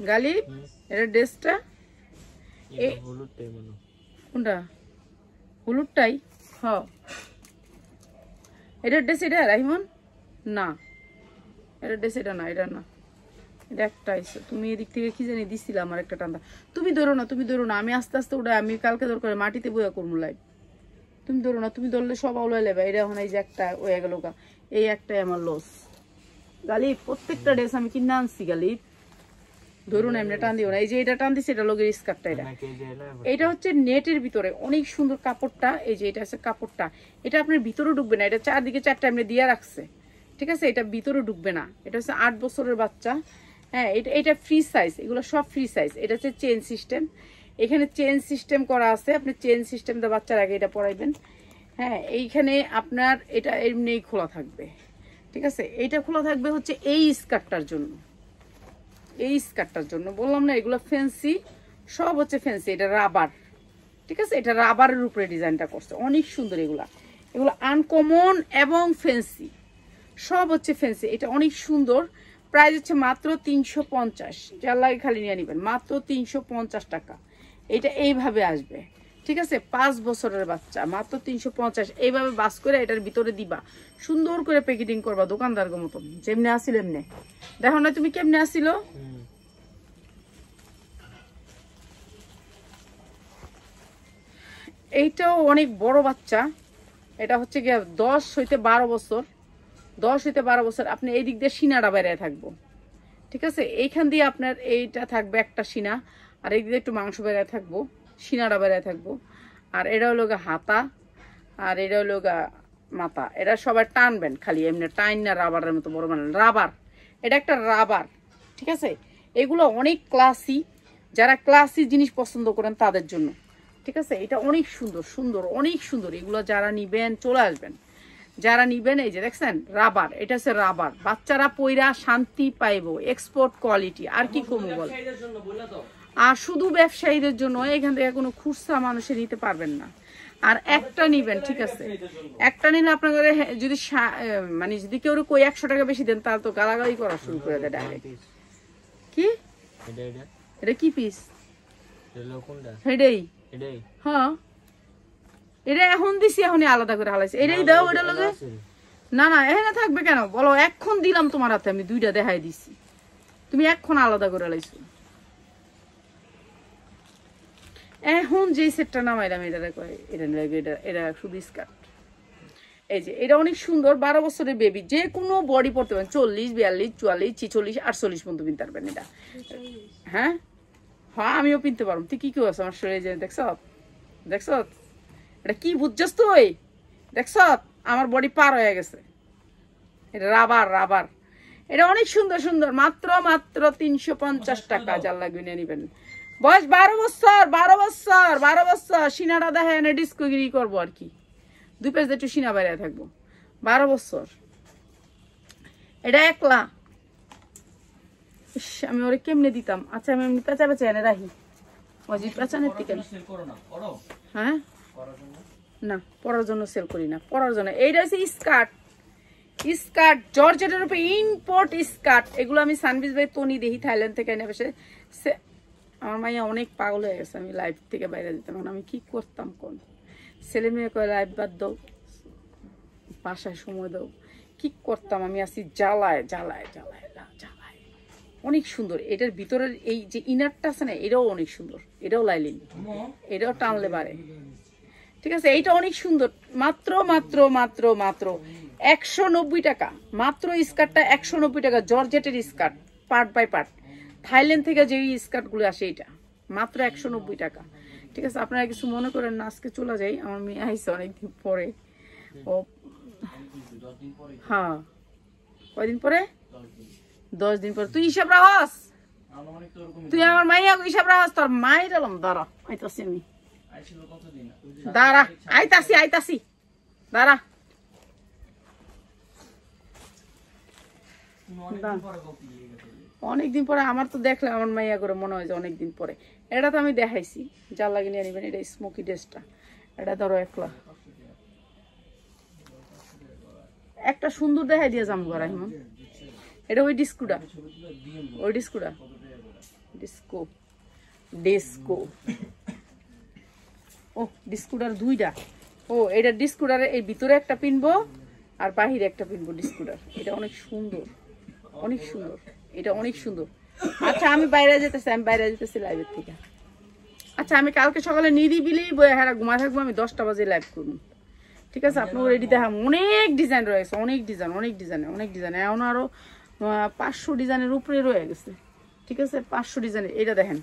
A: গালিব, এটার ড্রেসটা কোনটা, হলুদটাই। হ এটার ড্রেস এটা রাহিমন না, এটার ড্রেস এটা না, এটা না, এটা একটা আইসো। তুমি এদিক থেকে কি জানি দিছিলা আমার একটা টান্দা। তুমি ধরো না, আমি আস্তে আস্তে উঠে, আমি কালকে দরকার মাটিতে বইয়া করবো লাইভ। তুমি ধরো না, তুমি ধরলে সব আউলাই লেবা। এটা এখন এই যে একটা হয়ে গেল, এই একটাই আমার লস। গালিব প্রত্যেকটা ড্রেস আমি কিনে আনছি গালিব, ধরুন এমনি টান দিও না। এই যে এটা টান দিচ্ছে, এটা লোকের স্কার্টটা, এটা হচ্ছে নেটের ভিতরে, অনেক সুন্দর কাপড়টা। এই যে এটা হচ্ছে কাপড়টা, এটা আপনার ভিতরে ঢুকবে না, এটা চারদিকে 4টা এমনি দিয়ে রাখছে, ঠিক আছে। এটা ভিতরে ঢুকবে না, এটা হচ্ছে 8 বছরের বাচ্চা। হ্যাঁ এটা ফ্রি সাইজ, এগুলো সব ফ্রি সাইজ। এটা হচ্ছে চেন সিস্টেম, এখানে চেন সিস্টেম করা আছে, আপনি চেন সিস্টেম দিয়ে বাচ্চার আগে এটা পরাইবেন। হ্যাঁ এইখানে আপনার এটা এমনি খোলা থাকবে, ঠিক আছে। এইটা খোলা থাকবে হচ্ছে এই স্কার্টটার জন্য, এই স্কার্টটার জন্য বললাম না, এগুলো ফ্যান্সি, সব হচ্ছে ফ্যান্সি। এটা রাবার, ঠিক আছে, এটা রাবারের উপরে ডিজাইনটা করছে, অনেক সুন্দর। এগুলো আনকমন এবং ফ্যান্সি, সব হচ্ছে ফ্যান্সি। এটা অনেক সুন্দর, প্রাইস হচ্ছে মাত্র 350, যার লাগে খালি নিয়ে নেবেন, মাত্র 350 টাকা। এটা এইভাবে আসবে, ঠিক আছে। 5 বছরের বাচ্চা, মাত্র 350। এইভাবে বাস করে এটার ভিতরে দিবা, সুন্দর করে প্যাকেটিং করবা দোকানদার মতন, যেমনি আসিল এমনি। দেখো না তুমি কেমনে আসিল। এইটাও অনেক বড় বাচ্চা, এটা হচ্ছে গিয়ে 10 হইতে 12 বছর, 10 হইতে 12 বছর। আপনি এই দিক দিয়ে সিনাটা বেড়ে থাকবো, ঠিক আছে। এইখান দিয়ে আপনার এইটা থাকবে একটা সিনা, আর এই দিকে একটু মাংস বেড়ে থাকবো, সিনাটা বেড়ে থাকবো। আর এটা হলো হাতা, আর এটা হলো মাথা। এটা সবাই টানবেন খালি এমনি টাইন না, রাবারের মতো বড় বানান, রাবার। এটা একটা রাবার, ঠিক আছে। এগুলো অনেক ক্লাসি, যারা ক্লাসি জিনিস পছন্দ করেন তাদের জন্য, ঠিক আছে। এটা অনেক সুন্দর, অনেক সুন্দর। এগুলো যারা নিবেন চলে আসবেন, যারা নিবেন। এই যে দেখছেন রাবার, এটা হচ্ছে রাবার, বাচ্চারা পয়রা শান্তি পাইবো, এক্সপোর্ট কোয়ালিটি। আর কি কমু বল, আর শুধু ব্যবসায়ীদের জন্য, এখান থেকে কোনো খুচরা মানুষে নিতে পারবেন না। আর একটা নিবেন, ঠিক আছে, একটা নিলে আপনাদের যদি মানে যদি কেউ কই 100 টাকা বেশি দেন, তাহলে তো গালাগালি করা শুরু করে দেয় ডাইরেক্ট। কি এটা কি পিস, এটাই, হ্যাঁ এটা এখন দিছি, এখনই আলাদা করে হালাইছে। এটাই দাও, এটা লগে না না এখানে থাকবে কেন বলো, এখন দিলাম তোমার হাতে, আমি 2টা দেখাই দিছি, তুমি এখন আলাদা করে হালাইছো। এখন যে সেটটা নামাইলাম এটা এটা শুধু স্কার্ট। এই যে এটা অনেক সুন্দর, 12 বছরের বেবি যে কোনো বডি পড়তে পারেন, 40, 42, 44, 46, 48 পর্যন্ত পিনতে পারবেন এটা। হ্যাঁ হ্যাঁ আমিও পিনতে পারবো। তুই কি করছ আমার শরীরে, দেখছ এটা কি বুঝছস তুই, দেখছ আমার বডি পার হয়ে গেছে। এটা রাবার, এটা অনেক সুন্দর, মাত্র 350 টাকা, যার লাগবে নিয়ে নিবেন। বয়স 12 বছর, সিনাটা দেখে এনে ডিস্কোগিরি করবো আর কি, 2 পেজ একটু সিনা বাইরে থাকবো। 12 বছর, এটা একলা। আমি ওরে কেমনে দিতাম। আচ্ছা আমি এমনি পেঁচা এনে রাখি, অজিত পেঁচানের থেকে। হ্যাঁ না পরার জন্য সেল করি না, পরার জন্য। এইটা হচ্ছে স্কার্ট জর্জেটের উপরে ইম্পোর্ট স্কার্ট। এগুলো আমি সানবিজ ভাই তনি দেখি থাইল্যান্ড থেকে এনে বসে। আমার মাইয়া অনেক পাগল হয়ে গেছে, আমি লাইভ থেকে বাইরে দিতাম। আমি কি করতাম, কোন ছেলে মেয়ে কয় লাইভ বাদ দাও, বাসায় সময় দাও, কি করতাম আমি। আসি জ্বালায়। অনেক সুন্দর। এটার ভিতরের এই যে ইনারটা আছে না, এটাও অনেক সুন্দর, এটাও লাইলিন, এটাও টানলে বাড়ে। ঠিক আছে, এইটা অনেক সুন্দর, মাত্র মাত্র মাত্র মাত্র 190 টাকা। মাত্র স্কার্টটা 190 টাকা, জর্জেটের skirt, part by part, Thailand থেকে যে স্কার্টগুলো আসে এটা মাত্র 190 টাকা। ঠিক আছে, আপনারা কিছু মনে করেন না, আজকে চলে যাই, আমার মেয়ে আইসে অনেকদিন পরে। ও হ্যাঁ, কয়দিন পরে? 10 দিন পরে। তুই হিসাব রাখস, তুই আমার মাইয়া হিসাব রাখস, তোর মায়ের এলাম। দাঁড়া, আইতাছি আমি, দাঁড়া, আইতাছি আইতাছি, দাঁড়া। অনেকদিন পরে আমার তো দেখলে আমার মাইয়া করে মনে হয় যে অনেকদিন পরে। এটা তো আমি দেখাইছি, যা লাগে নিয়ে নিবেন। এটা স্মোকি ড্রেসটা, এটা ধরো একলা একটা সুন্দর দেখাই দিয়ে যাম ঘর এখন। এটা ওই ডিস্কুটা, ওই ডিস্কুটা, ডিস্কো ডিস্কো, ও ডিস্কুটার দুইটা। ও এটা ডিস্কুটার, এই ভিতরে একটা পিনবো আর বাহিরে একটা পিনবো ডিস্কুটার। এটা অনেক সুন্দর, অনেক সুন্দর, এটা অনেক সুন্দর। আচ্ছা আমি বাইরে যেতেছি, আমি বাইরে যেতেছি লাইভের থেকে। আচ্ছা আমি কালকে সকালে নিরিবিলি বই হ্যাঁ ঘুমা থাকবো, আমি 10টা বাজে লাইভ করবো। ঠিক আছে, আপনার রেডি দেখাম। অনেক ডিজাইন রয়েছে, অনেক ডিজাইন, অনেক ডিজাইন, অনেক ডিজাইন। এখন আরো 500 ডিজাইনের উপরে রয়ে গেছে। ঠিক আছে, 500 ডিজাইনের। এটা দেখেন,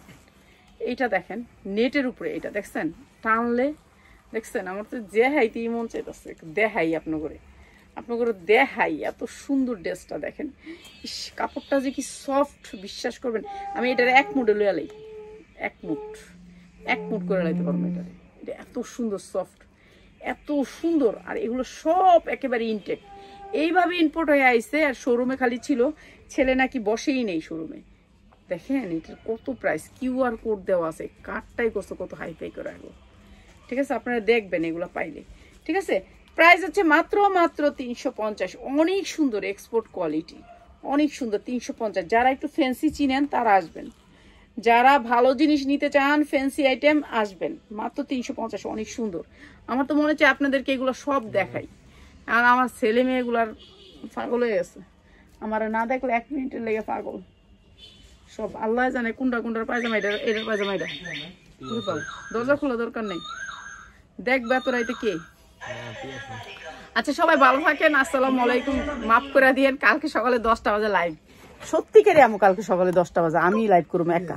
A: এইটা দেখেন, নেটের উপরে। এটা দেখছেন, টানলে দেখছেন, আমার তো দেখাইতেই মন চাইতেছে, দেখাই আপনাকে, আপনাকে দেখাই। এত সুন্দর ড্রেসটা দেখেন, কাপড়টা যে কি সফট, বিশ্বাস করবেন। আমি এটার 1 মুঠে লইয়া লাই, 1 মুঠ করে লাইতে পারবো এটারে। এটা এত সুন্দর সফট, এত সুন্দর। আর এগুলো সব একেবারে ইনটেক, এইভাবে ইম্পোর্ট হয়ে আইছে। আর শোরুমে খালি ছিল, ছেলে নাকি বসেই নেই শোরুমে। দেখেন এটার কত প্রাইস, কিউআর কোড দেওয়া আছে, কার্ডটাই করছে কত হাইফাই করে আগে। ঠিক আছে, আপনারা দেখবেন এগুলো পাইলে। ঠিক আছে, প্রাইস হচ্ছে মাত্র মাত্র 350। অনেক সুন্দর এক্সপোর্ট কোয়ালিটি, অনেক সুন্দর। 350। যারা একটু ফ্যান্সি চিনেন তারা আসবেন, যারা ভালো জিনিস নিতে চান, ফ্যান্সি আইটেম, আসবেন। মাত্র 350, অনেক সুন্দর। আমার তো মনে হচ্ছে আপনাদেরকে এগুলো সব দেখাই। আর আমার ছেলে মেয়েগুলার পাগল হয়ে গেছে, আমার না দেখলে 1 মিনিটের লেগে পাগল সব। আল্লাহ জানে কোনটা কোনটার পায়জামা, এটা এটার পায়জামা, এটা দরজা খোলা দরকার নেই, দেখবে এত রাইতে কে। আচ্ছা সবাই ভালো থাকেন, আসসালামু আলাইকুম। মাফ করে দিয়েন, কালকে সকালে 10টা বাজে লাইভ। সত্যিকারে আমি কালকে সকালে 10টা বাজে আমি লাইভ করবো একা।